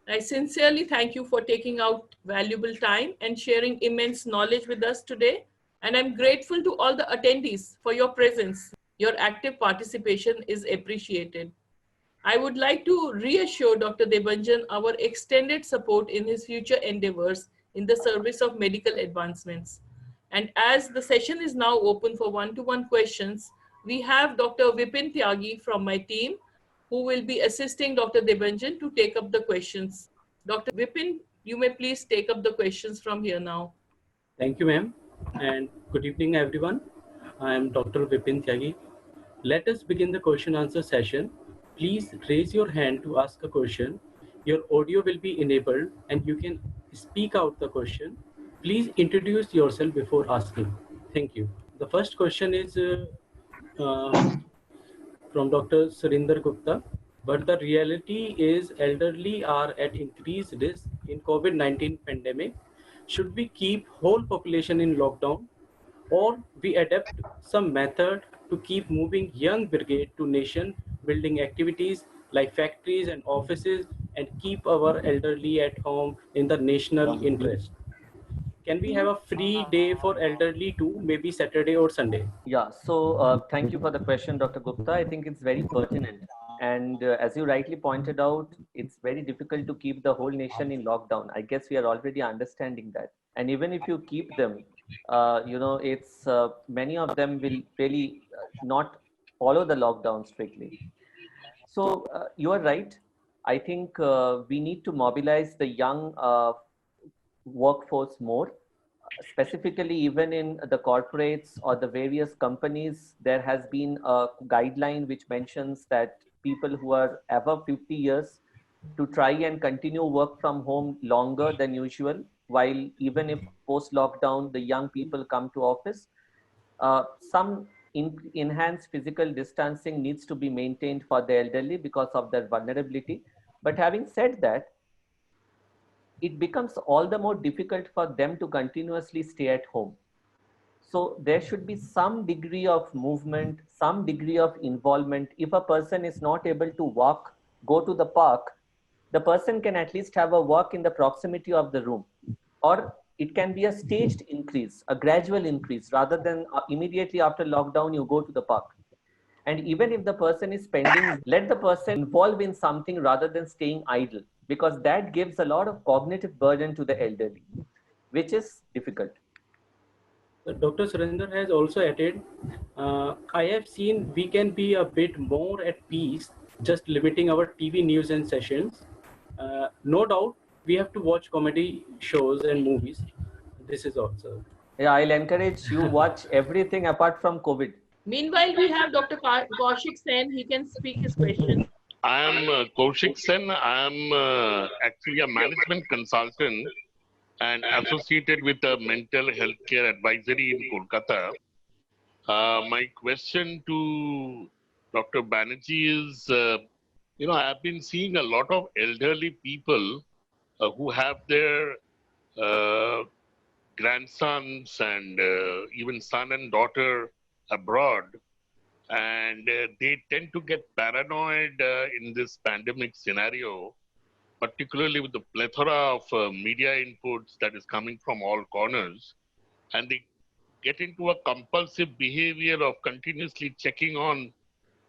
I sincerely thank you for taking out valuable time and sharing immense knowledge with us today. And I'm grateful to all the attendees for your presence. Your active participation is appreciated. I would like to reassure Dr. Debarajan our extended support in his future endeavors in the service of medical advancements. And as the session is now open for one-to-one questions, we have Dr. Vipin Tyagi from my team who will be assisting Dr. Debanjan to take up the questions. Dr. Vipin, you may please take up the questions from here now. Thank you, ma'am, and good evening, everyone. I am Dr. Vipin Tyagi. Let us begin the question answer session. Please raise your hand to ask a question. Your audio will be enabled and you can speak out the question. Please introduce yourself before asking. Thank you. The first question is from Dr. Surinder Gupta. But the reality is elderly are at increased risk in COVID-19 pandemic. Should we keep whole population in lockdown or we adapt some method to keep moving young brigade to nation building activities like factories and offices and keep our elderly at home in the national interest? Can we have a free day for elderly too, maybe Saturday or Sunday? Yeah, so thank you for the question, Dr. Gupta. I think it's very pertinent. And as you rightly pointed out, it's very difficult to keep the whole nation in lockdown. I guess we are already understanding that. And even if you keep them, it's many of them will really not follow the lockdown strictly. So you are right. I think we need to mobilize the young workforce more. Specifically, even in the corporates or the various companies, there has been a guideline which mentions that people who are above 50 years to try and continue work from home longer than usual, while even if post lockdown the young people come to office, some enhanced physical distancing needs to be maintained for the elderly because of their vulnerability. But having said that, it becomes all the more difficult for them to continuously stay at home. So there should be some degree of movement, some degree of involvement. If a person is not able to walk, go to the park, the person can at least have a walk in the proximity of the room. Or it can be a staged increase, a gradual increase, rather than immediately after lockdown, you go to the park. And even if the person is spending, let the person involve in something rather than staying idle, because that gives a lot of cognitive burden to the elderly, which is difficult. Dr. Surinder has also added, I have seen we can be a bit more at peace just limiting our TV news and sessions. No doubt, we have to watch comedy shows and movies. This is also. Yeah, I'll encourage you watch everything apart from COVID. Meanwhile, we have Dr. Kaushik Sen. He can speak his question. I am Kaushik Sen. I am actually a management consultant and associated with a mental health care advisory in Kolkata. My question to Dr. Banerjee is, I have been seeing a lot of elderly people who have their grandsons and even son and daughter abroad. And they tend to get paranoid in this pandemic scenario, particularly with the plethora of media inputs that is coming from all corners. And they get into a compulsive behavior of continuously checking on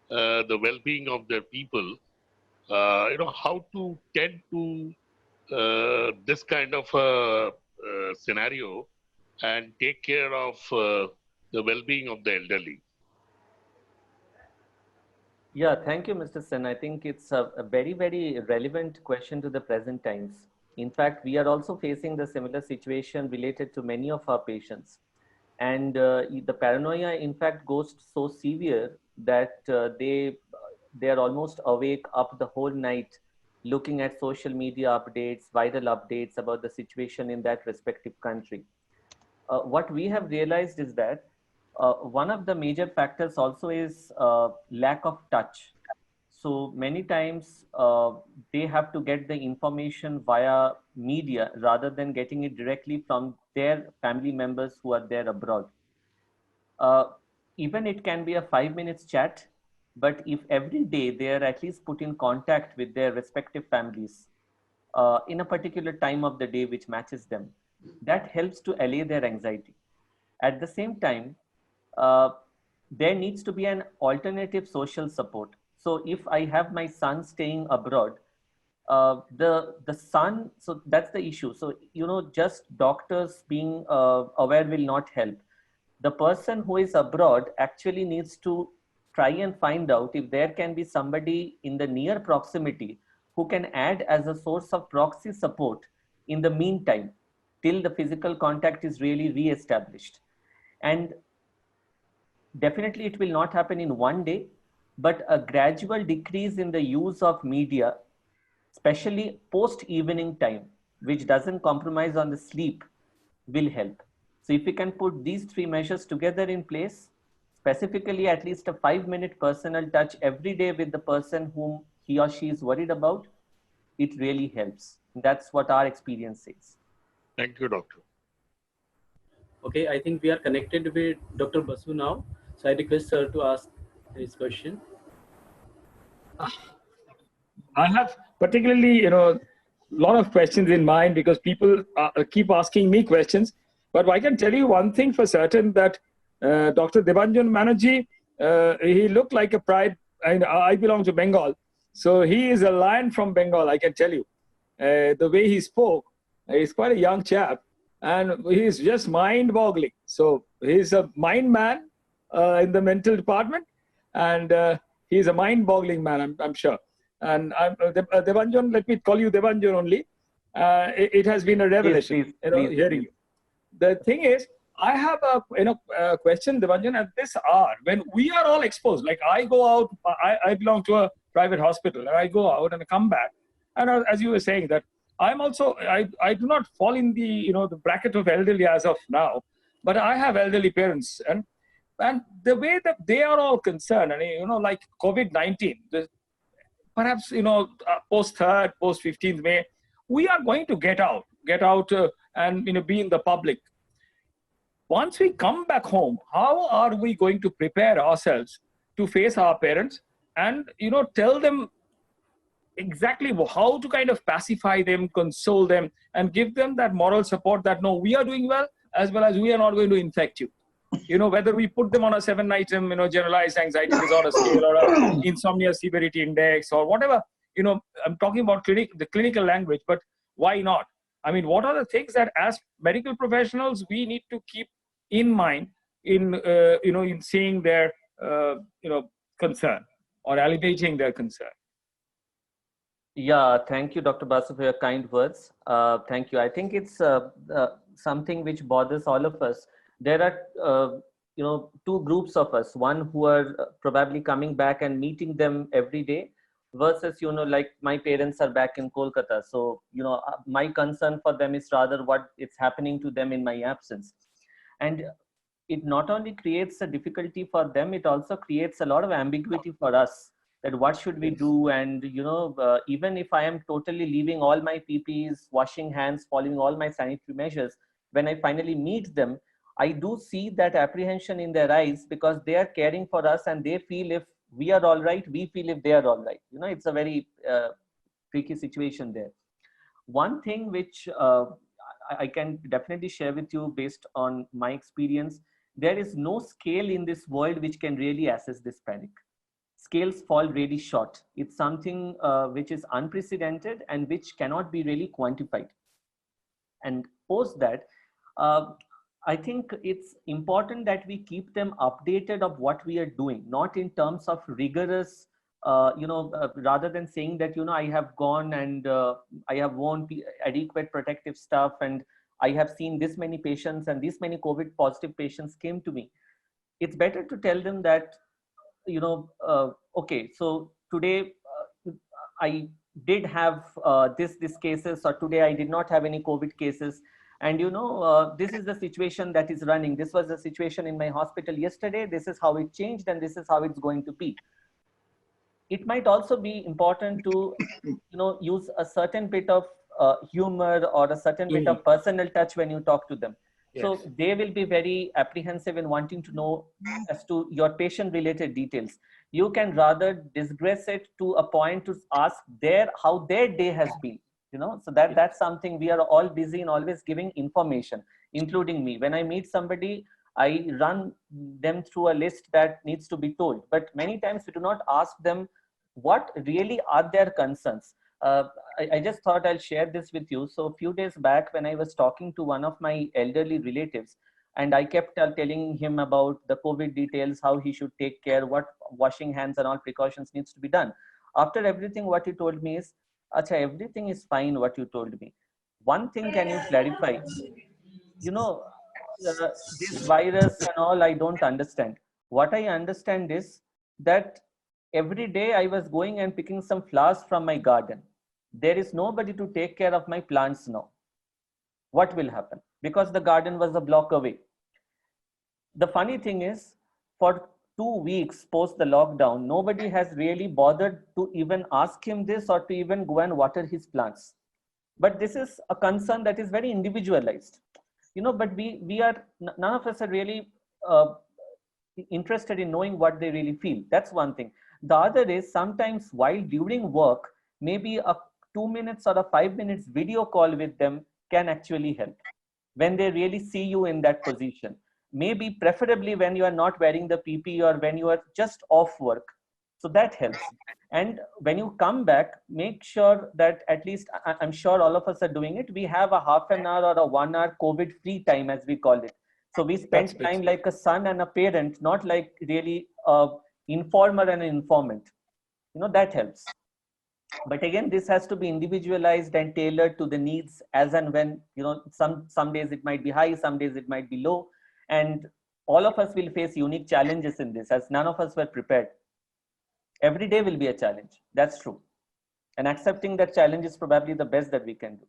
the well-being of their people. How to tend to this kind of scenario and take care of the well-being of the elderly. Yeah, thank you, Mr. Sen. I think it's a very, very relevant question to the present times. In fact, we are also facing the similar situation related to many of our patients. And the paranoia, in fact, goes so severe that they are almost awake up the whole night looking at social media updates, viral updates about the situation in that respective country. What we have realized is that one of the major factors also is lack of touch. So many times they have to get the information via media rather than getting it directly from their family members who are there abroad. Even it can be a 5 minutes chat, but if every day they are at least put in contact with their respective families in a particular time of the day which matches them, that helps to allay their anxiety. At the same time, there needs to be an alternative social support. So if I have my son staying abroad, the son, so that's the issue. So, just doctors being aware will not help. The person who is abroad actually needs to try and find out if there can be somebody in the near proximity who can add as a source of proxy support in the meantime, till the physical contact is really re-established. And definitely it will not happen in one day, but a gradual decrease in the use of media, especially post evening time, which doesn't compromise on the sleep, will help. So if we can put these three measures together in place, specifically at least a 5-minute personal touch every day with the person whom he or she is worried about, it really helps. That's what our experience says. Thank you, doctor. Okay, I think we are connected with Dr. Basu now. So I request sir to ask his question. I have particularly, a lot of questions in mind because people keep asking me questions. But I can tell you one thing for certain, that Dr. Debanjan Banerjee, he looked like a pride. I belong to Bengal. So he is a lion from Bengal, I can tell you. The way he spoke, he's quite a young chap. And he's just mind-boggling. So he's a mind man in the mental department. And he's a mind-boggling man, I'm sure. And Debanjan, let me call you Debanjan only. It has been a revelation, please. Hearing you. The thing is, I have a question, Debanjan, at this hour when we are all exposed. Like I go out, I belong to a private hospital, and I go out and I come back. And as you were saying that, I'm also, I do not fall in the, the bracket of elderly as of now, but I have elderly parents, and the way that they are all concerned, and like COVID-19, perhaps, post 3rd, post 15th May, we are going to get out and, be in the public. Once we come back home, how are we going to prepare ourselves to face our parents and, tell them exactly how to kind of pacify them, console them, and give them that moral support that, no, we are doing well as we are not going to infect you. Whether we put them on a 7-item, generalized anxiety disorder scale or a insomnia severity index or whatever, I'm talking about the clinical language, but why not? I mean, what are the things that as medical professionals, we need to keep in mind in seeing their, concern or alleviating their concern? Yeah, thank you, Dr. Basu, for your kind words. Thank you. I think it's something which bothers all of us. There are, two groups of us. One who are probably coming back and meeting them every day, versus, like my parents are back in Kolkata. So, my concern for them is rather what is happening to them in my absence. And it not only creates a difficulty for them, it also creates a lot of ambiguity for us. That what should we do? And, even if I am totally leaving all my PPEs, washing hands, following all my sanitary measures, when I finally meet them, I do see that apprehension in their eyes, because they are caring for us and they feel if we are all right, we feel if they are all right. It's a very tricky situation there. One thing which I can definitely share with you based on my experience, there is no scale in this world which can really assess this panic. Scales fall really short. It's something which is unprecedented and which cannot be really quantified. And post that, I think it's important that we keep them updated of what we are doing, not in terms of rigorous, rather than saying that, I have gone and I have worn adequate protective stuff and I have seen this many patients and this many COVID positive patients came to me. It's better to tell them that, okay, so today I did have this cases, or today I did not have any COVID cases. And, this is the situation that is running. This was the situation in my hospital yesterday. This is how it changed and this is how it's going to be. It might also be important to, use a certain bit of humor or a certain bit of personal touch when you talk to them. Yes. So they will be very apprehensive in wanting to know as to your patient related details. You can rather digress it to a point to ask how their day has been. So that's something. We are all busy in always giving information, including me. When I meet somebody, I run them through a list that needs to be told. But many times we do not ask them what really are their concerns. I just thought I'll share this with you. So a few days back, when I was talking to one of my elderly relatives, and I kept telling him about the COVID details, how he should take care, what washing hands and all precautions needs to be done. After everything, what he told me is, Acha, everything is fine, what you told me. One thing can you clarify? You know, this virus and all, I don't understand. What I understand is that every day I was going and picking some flowers from my garden. There is nobody to take care of my plants now. What will happen? Because the garden was a block away. The funny thing is, for 2 weeks post the lockdown, nobody has really bothered to even ask him this or to even go and water his plants. But this is a concern that is very individualized. But we are, none of us are really interested in knowing what they really feel. That's one thing. The other is, sometimes while during work, maybe a 2 minutes or a 5 minutes video call with them can actually help when they really see you in that position. Maybe preferably when you are not wearing the PPE or when you are just off work. So that helps. And when you come back, make sure that at least, I'm sure all of us are doing it, we have a half an hour or a 1 hour COVID free time, as we call it. So we spend time like a son and a parent, not like really informer and an informant. That helps. But again, this has to be individualized and tailored to the needs as and when, some days it might be high, some days it might be low. And all of us will face unique challenges in this, as none of us were prepared. Every day will be a challenge. That's true. And accepting that challenge is probably the best that we can do.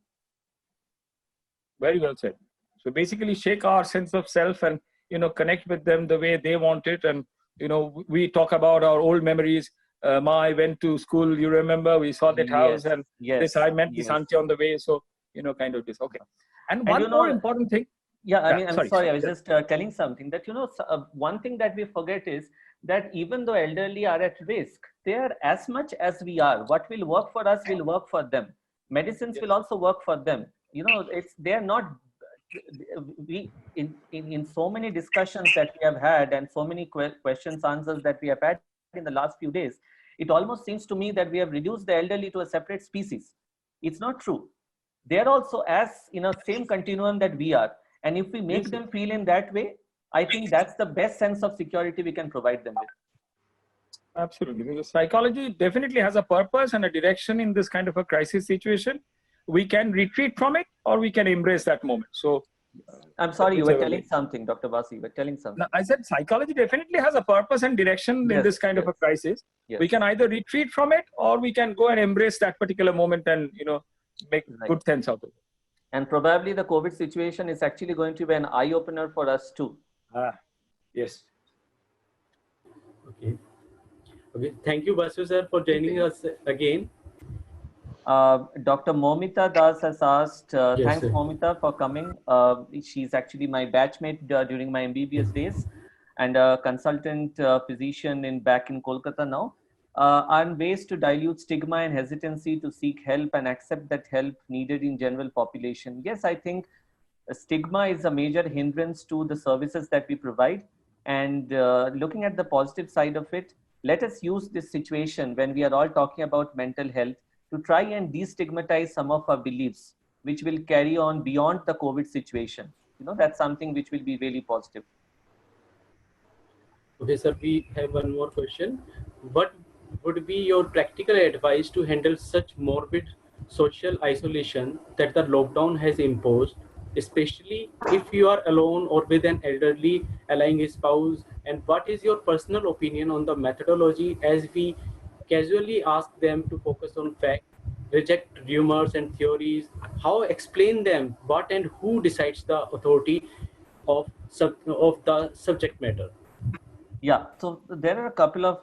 Very well said. So basically shake our sense of self and, connect with them the way they want it. And, we talk about our old memories. I went to school, you remember, we saw that house, and this, I met this auntie on the way. So, kind of this. Okay. And one more important thing. Yeah, I'm sorry. I was just telling something that, one thing that we forget is that even though elderly are at risk, they are as much as we are. What will work for us will work for them. Medicines will also work for them. They are not, in so many discussions that we have had and so many questions, answers that we have had in the last few days, it almost seems to me that we have reduced the elderly to a separate species. It's not true. They are also as in a same continuum that we are. And if we make them feel in that way, I think that's the best sense of security we can provide them with. Absolutely. Because psychology definitely has a purpose and a direction in this kind of a crisis situation. We can retreat from it or we can embrace that moment. So, I'm sorry, you were telling something, Dr. Basi. You were telling something. No, I said psychology definitely has a purpose and direction in this kind of a crisis. We can either retreat from it or we can go and embrace that particular moment and, make good sense out of it. And probably the COVID situation is actually going to be an eye-opener for us too. Yes. Okay. Thank you, Basu sir, for joining us again. Dr. Momita Das has asked, thanks sir. Momita for coming. She's actually my batchmate during my MBBS days and a consultant physician back in Kolkata now. On ways to dilute stigma and hesitancy to seek help and accept that help needed in general population. Yes, I think stigma is a major hindrance to the services that we provide. And looking at the positive side of it, let us use this situation when we are all talking about mental health to try and destigmatize some of our beliefs, which will carry on beyond the COVID situation. That's something which will be really positive. Okay, sir, we have one more question. What would be your practical advice to handle such morbid social isolation that the lockdown has imposed, especially if you are alone or with an elderly allying spouse? And what is your personal opinion on the methodology as we casually ask them to focus on fact, reject rumors and theories? How explain them what and who decides the authority of the subject matter? Yeah, so there are a couple of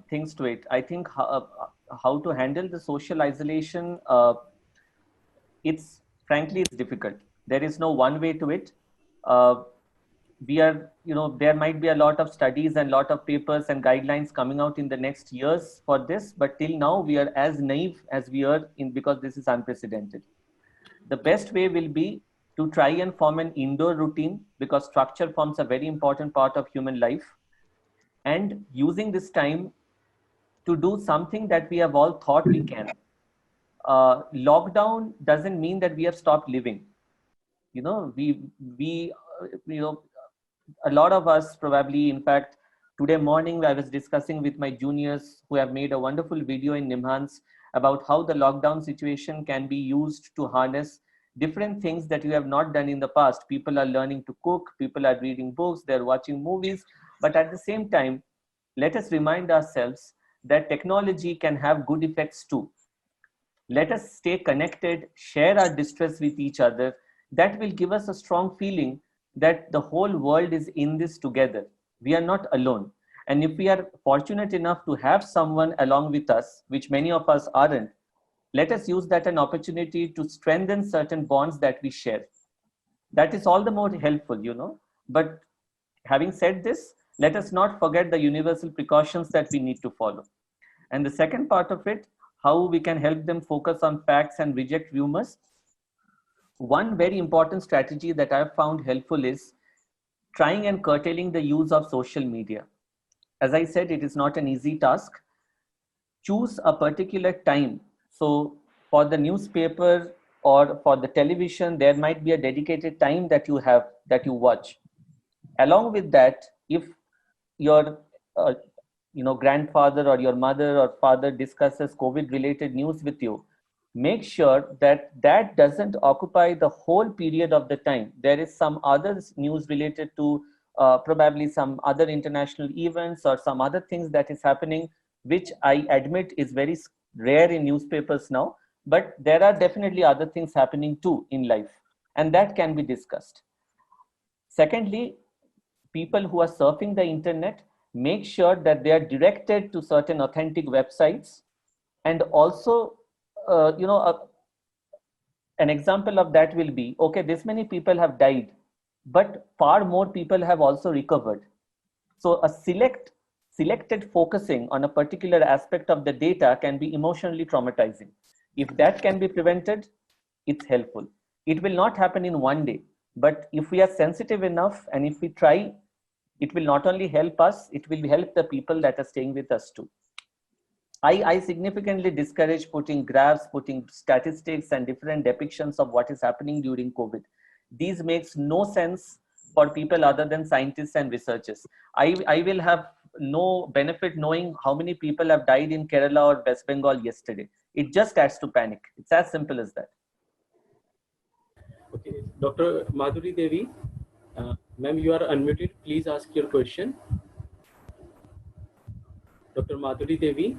things to it. I think how to handle the social isolation, frankly, it's difficult. There is no one way to it. There might be a lot of studies and lot of papers and guidelines coming out in the next years for this, but till now we are as naive as we are because this is unprecedented. The best way will be to try and form an indoor routine, because structure forms a very important part of human life. And using this time to do something that we have all thought we can. lockdown doesn't mean that we have stopped living. You know, you know, a lot of us probably, in fact, today morning I was discussing with my juniors who have made a wonderful video in Nimhans about how the lockdown situation can be used to harness different things that you have not done in the past. People are learning to cook, people are reading books, they're watching movies, but at the same time, let us remind ourselves that technology can have good effects too. Let us stay connected, share our distress with each other. That will give us a strong feeling that the whole world is in this together. We are not alone. And if we are fortunate enough to have someone along with us, which many of us aren't, let us use that an opportunity to strengthen certain bonds that we share. That is all the more helpful, you know. But having said this, let us not forget the universal precautions that we need to follow. And the second part of it, how we can help them focus on facts and reject rumors. One very important strategy that I've found helpful is trying and curtailing the use of social media. As I said, it is not an easy task. Choose a particular time. So for the newspaper or for the television, there might be a dedicated time that you have, that you watch. Along with that, if your grandfather or your mother or father discusses COVID related news with you, make sure that that doesn't occupy the whole period of the time. There is some other news related to probably some other international events or some other things that is happening, which I admit is very rare in newspapers now, but there are definitely other things happening too in life, and that can be discussed. Secondly, people who are surfing the internet, make sure that they are directed to certain authentic websites. And also, an example of that will be, okay, this many people have died, but far more people have also recovered. So a selected focusing on a particular aspect of the data can be emotionally traumatizing. If that can be prevented, it's helpful. It will not happen in one day, but if we are sensitive enough and if we try, it will not only help us, it will help the people that are staying with us too. I significantly discourage putting graphs, putting statistics and different depictions of what is happening during COVID. These makes no sense for people other than scientists and researchers. I will have no benefit knowing how many people have died in Kerala or West Bengal yesterday. It just adds to panic. It's as simple as that. Okay, Dr. Madhuri Devi, ma'am, you are unmuted. Please ask your question. Dr. Madhuri Devi.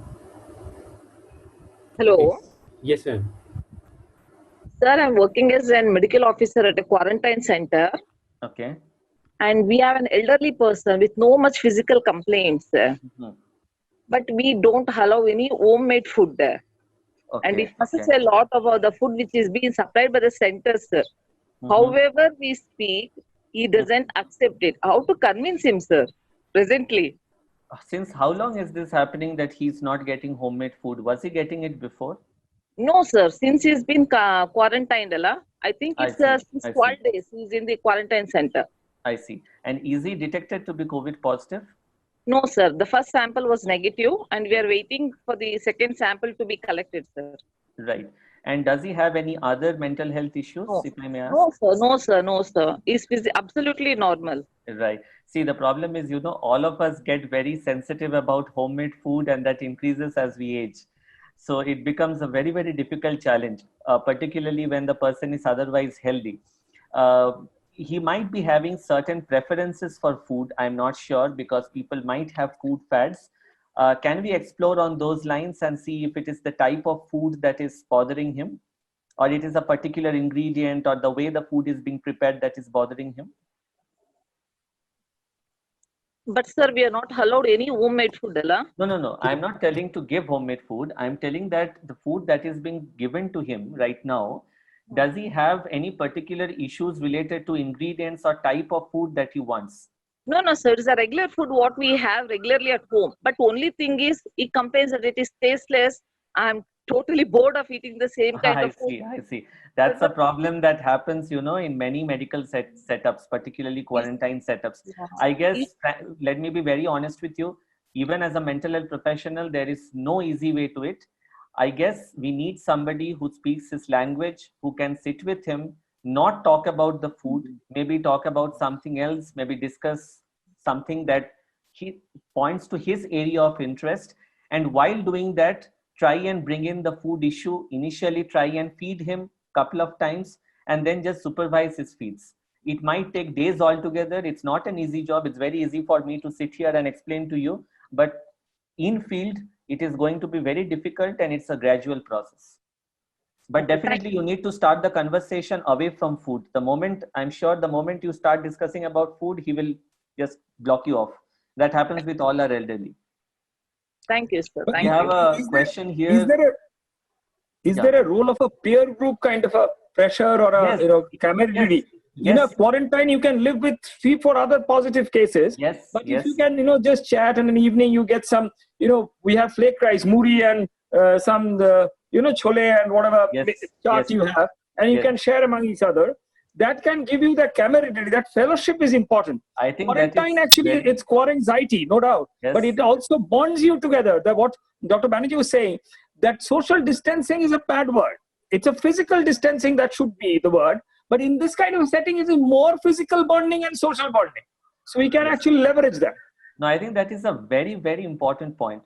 Hello. Yes, ma'am. Sir, I'm working as a medical officer at a quarantine center. Okay. And we have an elderly person with no much physical complaints. But we don't allow any homemade food there. Okay. And it passes a lot about the food which is being supplied by the centers, sir. However we speak, he doesn't accept it. How to convince him, sir, presently? Since how long is this happening that he's not getting homemade food? Was he getting it before? No, sir. Since he's been quarantined, I think it's 12 days he's in the quarantine center. I see. And is he detected to be COVID positive? No, sir. The first sample was negative and we are waiting for the second sample to be collected, sir. Right. And does he have any other mental health issues, if I may ask? No, sir. No, sir. No, sir. He's absolutely normal. Right. See, the problem is, all of us get very sensitive about homemade food and that increases as we age. So it becomes a very, very difficult challenge, particularly when the person is otherwise healthy. He might be having certain preferences for food. I'm not sure, because people might have food fads. Can we explore on those lines and see if it is the type of food that is bothering him, or it is a particular ingredient or the way the food is being prepared that is bothering him? But sir, we are not allowed any homemade food, No. I'm not telling to give homemade food. I'm telling that the food that is being given to him right now, does he have any particular issues related to ingredients or type of food that he wants? No, sir. It's a regular food what we have regularly at home. But only thing is, he complains that it is tasteless. I'm totally bored of eating the same kind of food. I see. That's a problem that happens, in many medical setups, particularly quarantine setups. Yeah. I guess, let me be very honest with you, even as a mental health professional, there is no easy way to it. I guess we need somebody who speaks his language, who can sit with him, not talk about the food, maybe talk about something else, maybe discuss something that he points to his area of interest. And while doing that, try and bring in the food issue. Initially, try and feed him a couple of times and then just supervise his feeds. It might take days altogether. It's not an easy job. It's very easy for me to sit here and explain to you, but in field, it is going to be very difficult and it's a gradual process. But definitely you need to start the conversation away from food. The moment, I'm sure the moment you start discussing about food, he will just block you off. That happens with all our elderly. Thank you, sir. But We Thank have you. a question Is here. there a role of a peer group kind of a pressure or a Yes. camaraderie? Yes. In a quarantine, you can live with 3-4 other positive cases. Yes. But Yes. if you can, just chat, and in the evening you get some, we have flake rice, muri, and some, chole and whatever Yes. chart Yes. you have, and you Yes. can share among each other. That can give you that camaraderie. That fellowship is important. I think that Quarantine, is actually, very- it's core anxiety, no doubt. Yes. But it also bonds you together. That what Dr. Banerjee was saying, that social distancing is a bad word. It's a physical distancing that should be the word. But in this kind of setting, it's more physical bonding and social bonding. So we can actually leverage that. No, I think that is a very, very important point.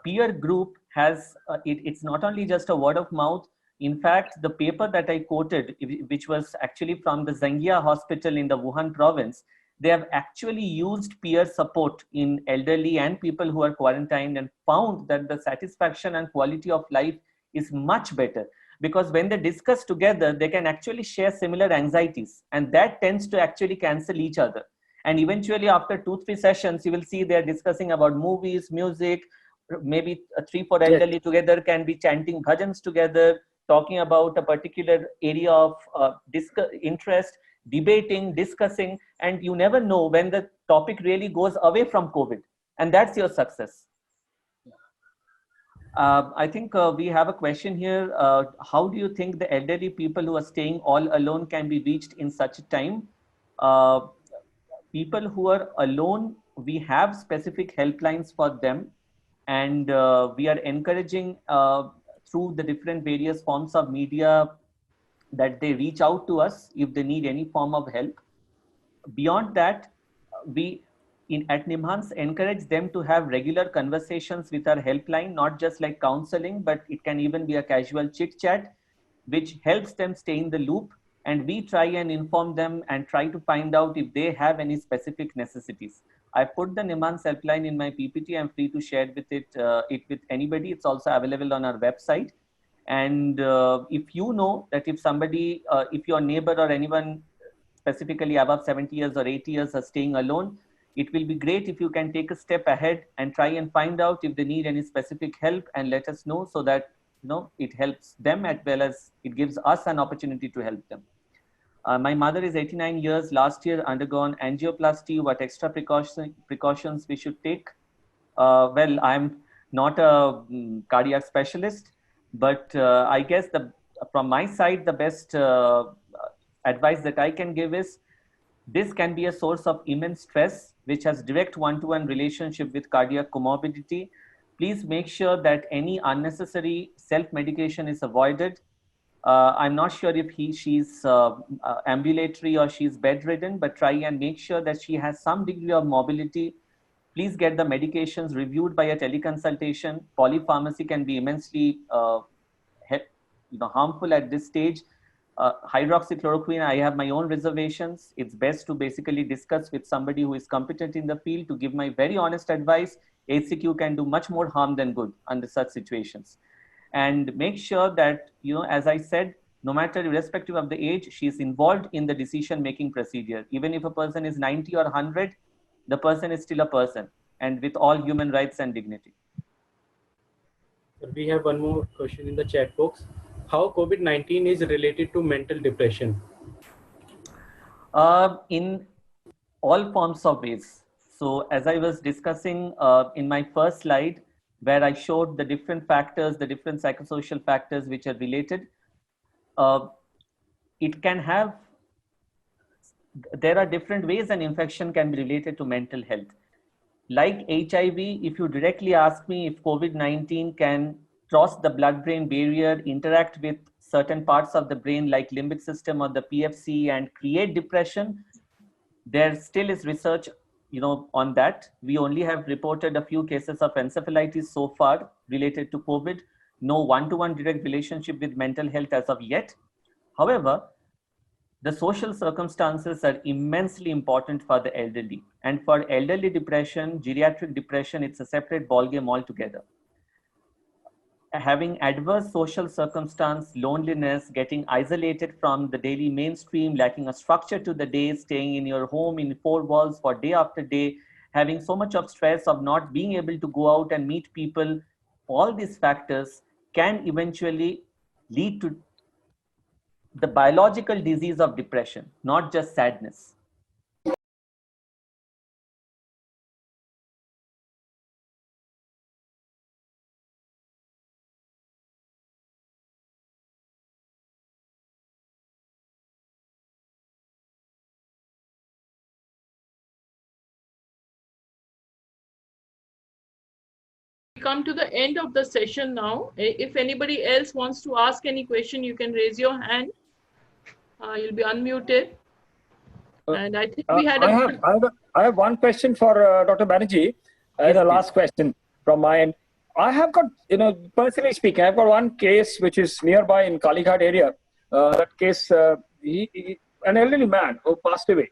Peer group has, it's not only just a word of mouth. In fact, the paper that I quoted, which was actually from the Zengia Hospital in the Wuhan province, they have actually used peer support in elderly and people who are quarantined and found that the satisfaction and quality of life is much better. Because when they discuss together, they can actually share similar anxieties, and that tends to actually cancel each other. And eventually after 2-3 sessions, you will see they're discussing about movies, music, maybe 3-4 elderly together can be chanting bhajans together, talking about a particular area of interest, debating, discussing, and you never know when the topic really goes away from COVID. And that's your success. I think we have a question here. How do you think the elderly people who are staying all alone can be reached in such a time? People who are alone, we have specific helplines for them, and we are encouraging through the different various forms of media that they reach out to us if they need any form of help. Beyond that, we at Nimhans encourage them to have regular conversations with our helpline, not just like counseling, but it can even be a casual chit chat, which helps them stay in the loop. And we try and inform them and try to find out if they have any specific necessities. I put the Nimhans helpline in my PPT. I'm free to share it with anybody. It's also available on our website. And if you know that if somebody, if your neighbor or anyone specifically above 70 years or 80 years are staying alone, it will be great if you can take a step ahead and try and find out if they need any specific help and let us know, so that it helps them as well as it gives us an opportunity to help them. My mother is 89 years, last year undergone angioplasty. What extra precautions we should take? Well, I'm not a cardiac specialist, but I guess from my side, the best advice that I can give is, this can be a source of immense stress, which has direct one-to-one relationship with cardiac comorbidity. Please make sure that any unnecessary self-medication is avoided. I'm not sure if she's ambulatory or she's bedridden, but try and make sure that she has some degree of mobility. Please get the medications reviewed by a teleconsultation. Polypharmacy can be immensely harmful at this stage. Hydroxychloroquine, I have my own reservations. It's best to basically discuss with somebody who is competent in the field. To give my very honest advice, HCQ can do much more harm than good under such situations. And make sure that, as I said, no matter irrespective of the age, she is involved in the decision-making procedure. Even if a person is 90 or 100, the person is still a person, and with all human rights and dignity. We have one more question in the chat box. How COVID-19 is related to mental depression? In all forms of ways. So as I was discussing in my first slide, where I showed the different factors, the different psychosocial factors which are related, it can have, there are different ways an infection can be related to mental health. Like HIV, if you directly ask me if COVID-19 can cross the blood-brain barrier, interact with certain parts of the brain like limbic system or the PFC and create depression. There still is research, on that. We only have reported a few cases of encephalitis so far related to COVID. No one-to-one direct relationship with mental health as of yet. However, the social circumstances are immensely important for the elderly. And for elderly depression, geriatric depression, it's a separate ballgame altogether. Having adverse social circumstance, loneliness, getting isolated from the daily mainstream, lacking a structure to the day, staying in your home in four walls for day after day, having so much of stress of not being able to go out and meet people, all these factors can eventually lead to the biological disease of depression, not just sadness. We come to the end of the session now. If anybody else wants to ask any question, you can raise your hand. You'll be unmuted. And I think we had I have one question for Dr. Banerjee. Yes, The last question from my end. I have got, personally speaking, I've got one case which is nearby in Kalighat area. That case, an elderly man who passed away.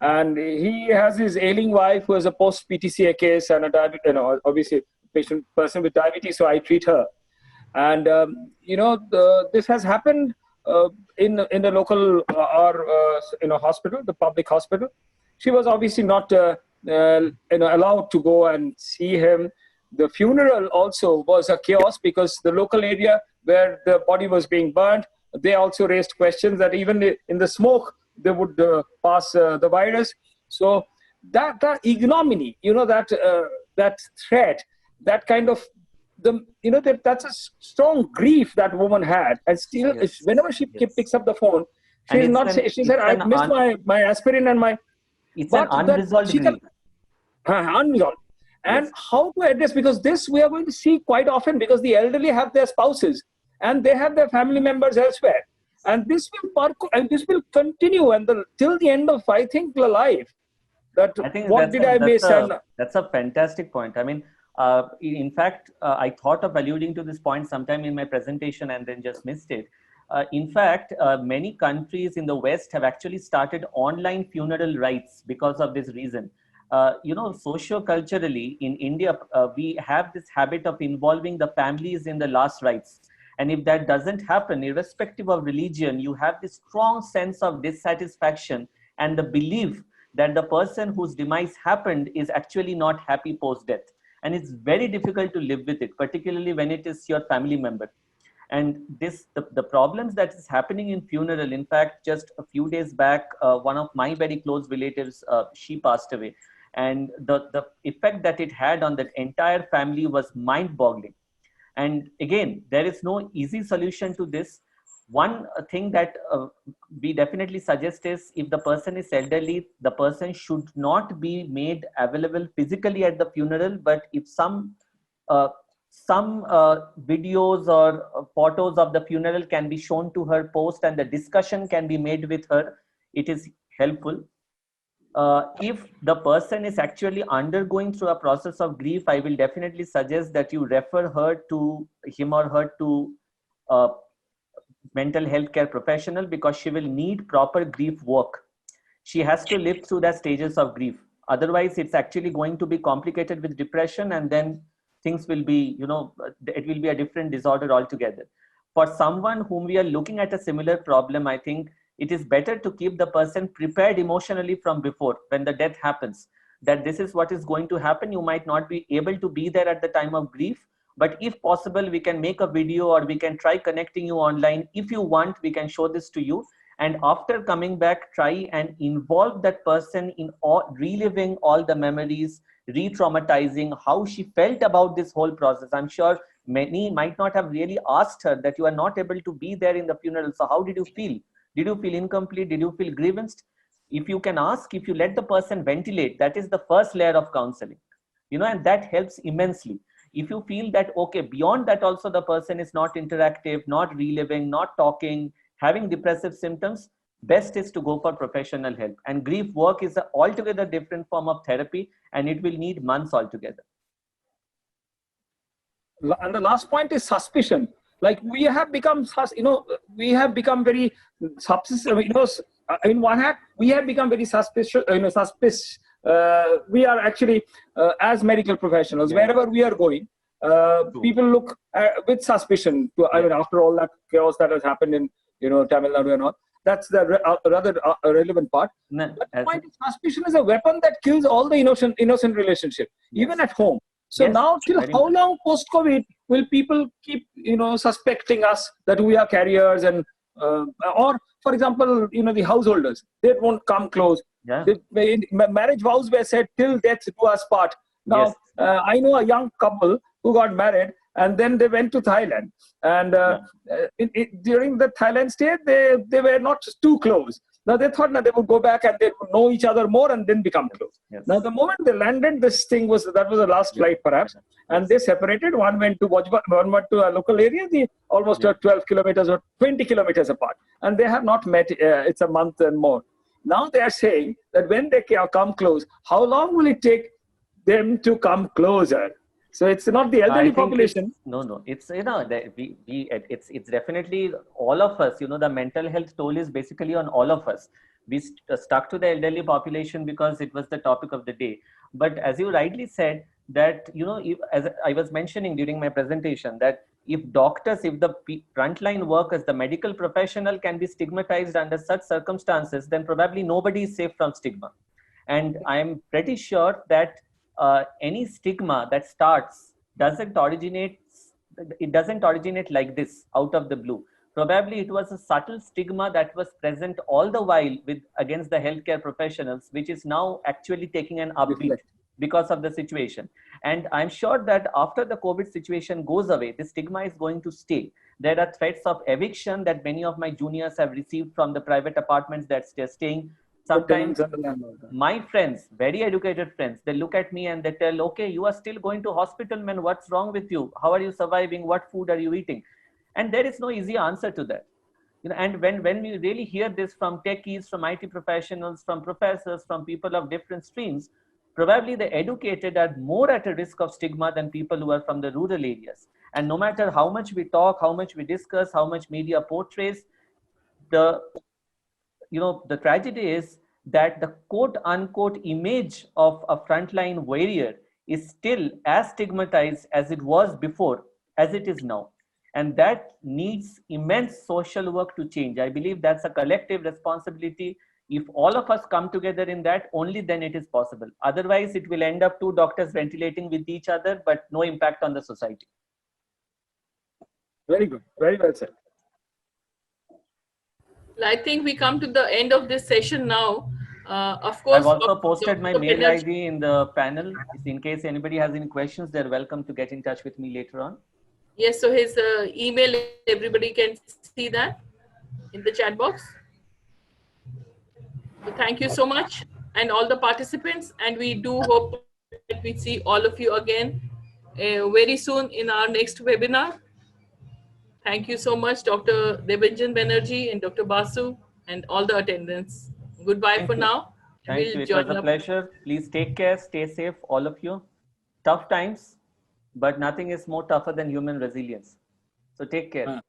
And he has his ailing wife who has a post-PTCA case and obviously person with diabetes, so I treat her. And, this has happened in the local hospital, the public hospital. She was obviously not allowed to go and see him. The funeral also was a chaos because the local area where the body was being burned, they also raised questions that even in the smoke they would pass the virus. So that ignominy, that threat, that kind of that's a strong grief that woman had, and still, whenever she picks up the phone, she said, "I missed my aspirin and my." It's an unresolved grief. Unresolved. And how to address, because this we are going to see quite often, because the elderly have their spouses and they have their family members elsewhere, and this will continue till the end of, I think, the life. That's a fantastic point. I mean, in fact, I thought of alluding to this point sometime in my presentation and then just missed it. In fact, many countries in the West have actually started online funeral rites because of this reason. Socio-culturally in India, we have this habit of involving the families in the last rites. And if that doesn't happen, irrespective of religion, you have this strong sense of dissatisfaction and the belief that the person whose demise happened is actually not happy post-death. And it's very difficult to live with it, particularly when it is your family member. And the problems that is happening in funeral, in fact, just a few days back, one of my very close relatives, she passed away. And the effect that it had on the entire family was mind-boggling. And again, there is no easy solution to this. One thing that we definitely suggest is, if the person is elderly, the person should not be made available physically at the funeral, but if some videos or photos of the funeral can be shown to her post and the discussion can be made with her, it is helpful. If the person is actually undergoing through a process of grief, I will definitely suggest that you refer him or her to mental health care professional, because she will need proper grief work. She has to live through the stages of grief. Otherwise, it's actually going to be complicated with depression, and then things will be, it will be a different disorder altogether. For someone whom we are looking at a similar problem, I think it is better to keep the person prepared emotionally from before, when the death happens, that this is what is going to happen. You might not be able to be there at the time of grief, but if possible, we can make a video or we can try connecting you online. If you want, we can show this to you. And after coming back, try and involve that person in reliving all the memories, re-traumatizing how she felt about this whole process. I'm sure many might not have really asked her that you are not able to be there in the funeral. So how did you feel? Did you feel incomplete? Did you feel grievanced? If you can ask, if you let the person ventilate, that is the first layer of counseling, and that helps immensely. If you feel that, okay, beyond that also the person is not interactive, not reliving, not talking, having depressive symptoms, best is to go for professional help. And grief work is an altogether different form of therapy, and it will need months altogether. And the last point is suspicion. Like we have become, we have become very suspicious. In one hand, we have become very suspicious. We are actually, as medical professionals, wherever we are going, people look with suspicion. I mean, after all that chaos that has happened in, Tamil Nadu and all, that's the rather relevant part. No, But the point is, suspicion is a weapon that kills all the innocent relationship, even at home. So now, till how long post-COVID will people keep, suspecting us that we are carriers and, or for example, the householders, they won't come close. Yeah. Marriage vows were said till death do us part. Now, I know a young couple who got married and then they went to Thailand. And during the Thailand stay, they were not too close. Now they thought that they would go back and they would know each other more and then become close. Yes. Now the moment they landed, that was the last flight perhaps, and they separated. One went to one went to a local area, almost 12 kilometers or 20 kilometers apart, and they have not met. It's a month and more. Now they are saying that when they come close, how long will it take them to come closer? So it's not the elderly population. No. It's it's definitely all of us. The mental health toll is basically on all of us. We stuck to the elderly population because it was the topic of the day. But as you rightly said, that as I was mentioning during my presentation, that if the frontline workers, the medical professional can be stigmatized under such circumstances, then probably nobody is safe from stigma. And I'm pretty sure that any stigma that starts doesn't originate like this out of the blue. Probably it was a subtle stigma that was present all the while against the healthcare professionals, which is now actually taking an upbeat because of the situation. And I'm sure that after the COVID situation goes away, the stigma is going to stay. There are threats of eviction that many of my juniors have received from the private apartments that they're staying. Sometimes my friends, very educated friends, they look at me and they tell, okay, you are still going to hospital, man. What's wrong with you? How are you surviving? What food are you eating? And there is no easy answer to that. And when we really hear this from techies, from IT professionals, from professors, from people of different streams, probably the educated are more at a risk of stigma than people who are from the rural areas. And no matter how much we talk, how much we discuss, how much media portrays, the tragedy is that the quote unquote image of a frontline warrior is still as stigmatized as it was before, as it is now. And that needs immense social work to change. I believe that's a collective responsibility. If all of us come together in that, only then it is possible. Otherwise, it will end up two doctors ventilating with each other, but no impact on the society. Very good. Very well said. I think we come to the end of this session now. Of course, I've also posted my mail ID in the panel. In case anybody has any questions, they're welcome to get in touch with me later on. Yes, so his email, everybody can see that in the chat box. So thank you so much, and all the participants, and we do hope that we see all of you again very soon in our next webinar. Thank you so much, Dr. Debanjan Banerjee and Dr. Basu and all the attendants. Goodbye for now. Thank you. It was a pleasure. Please take care. Stay safe, all of you. Tough times, but nothing is more tougher than human resilience. So take care.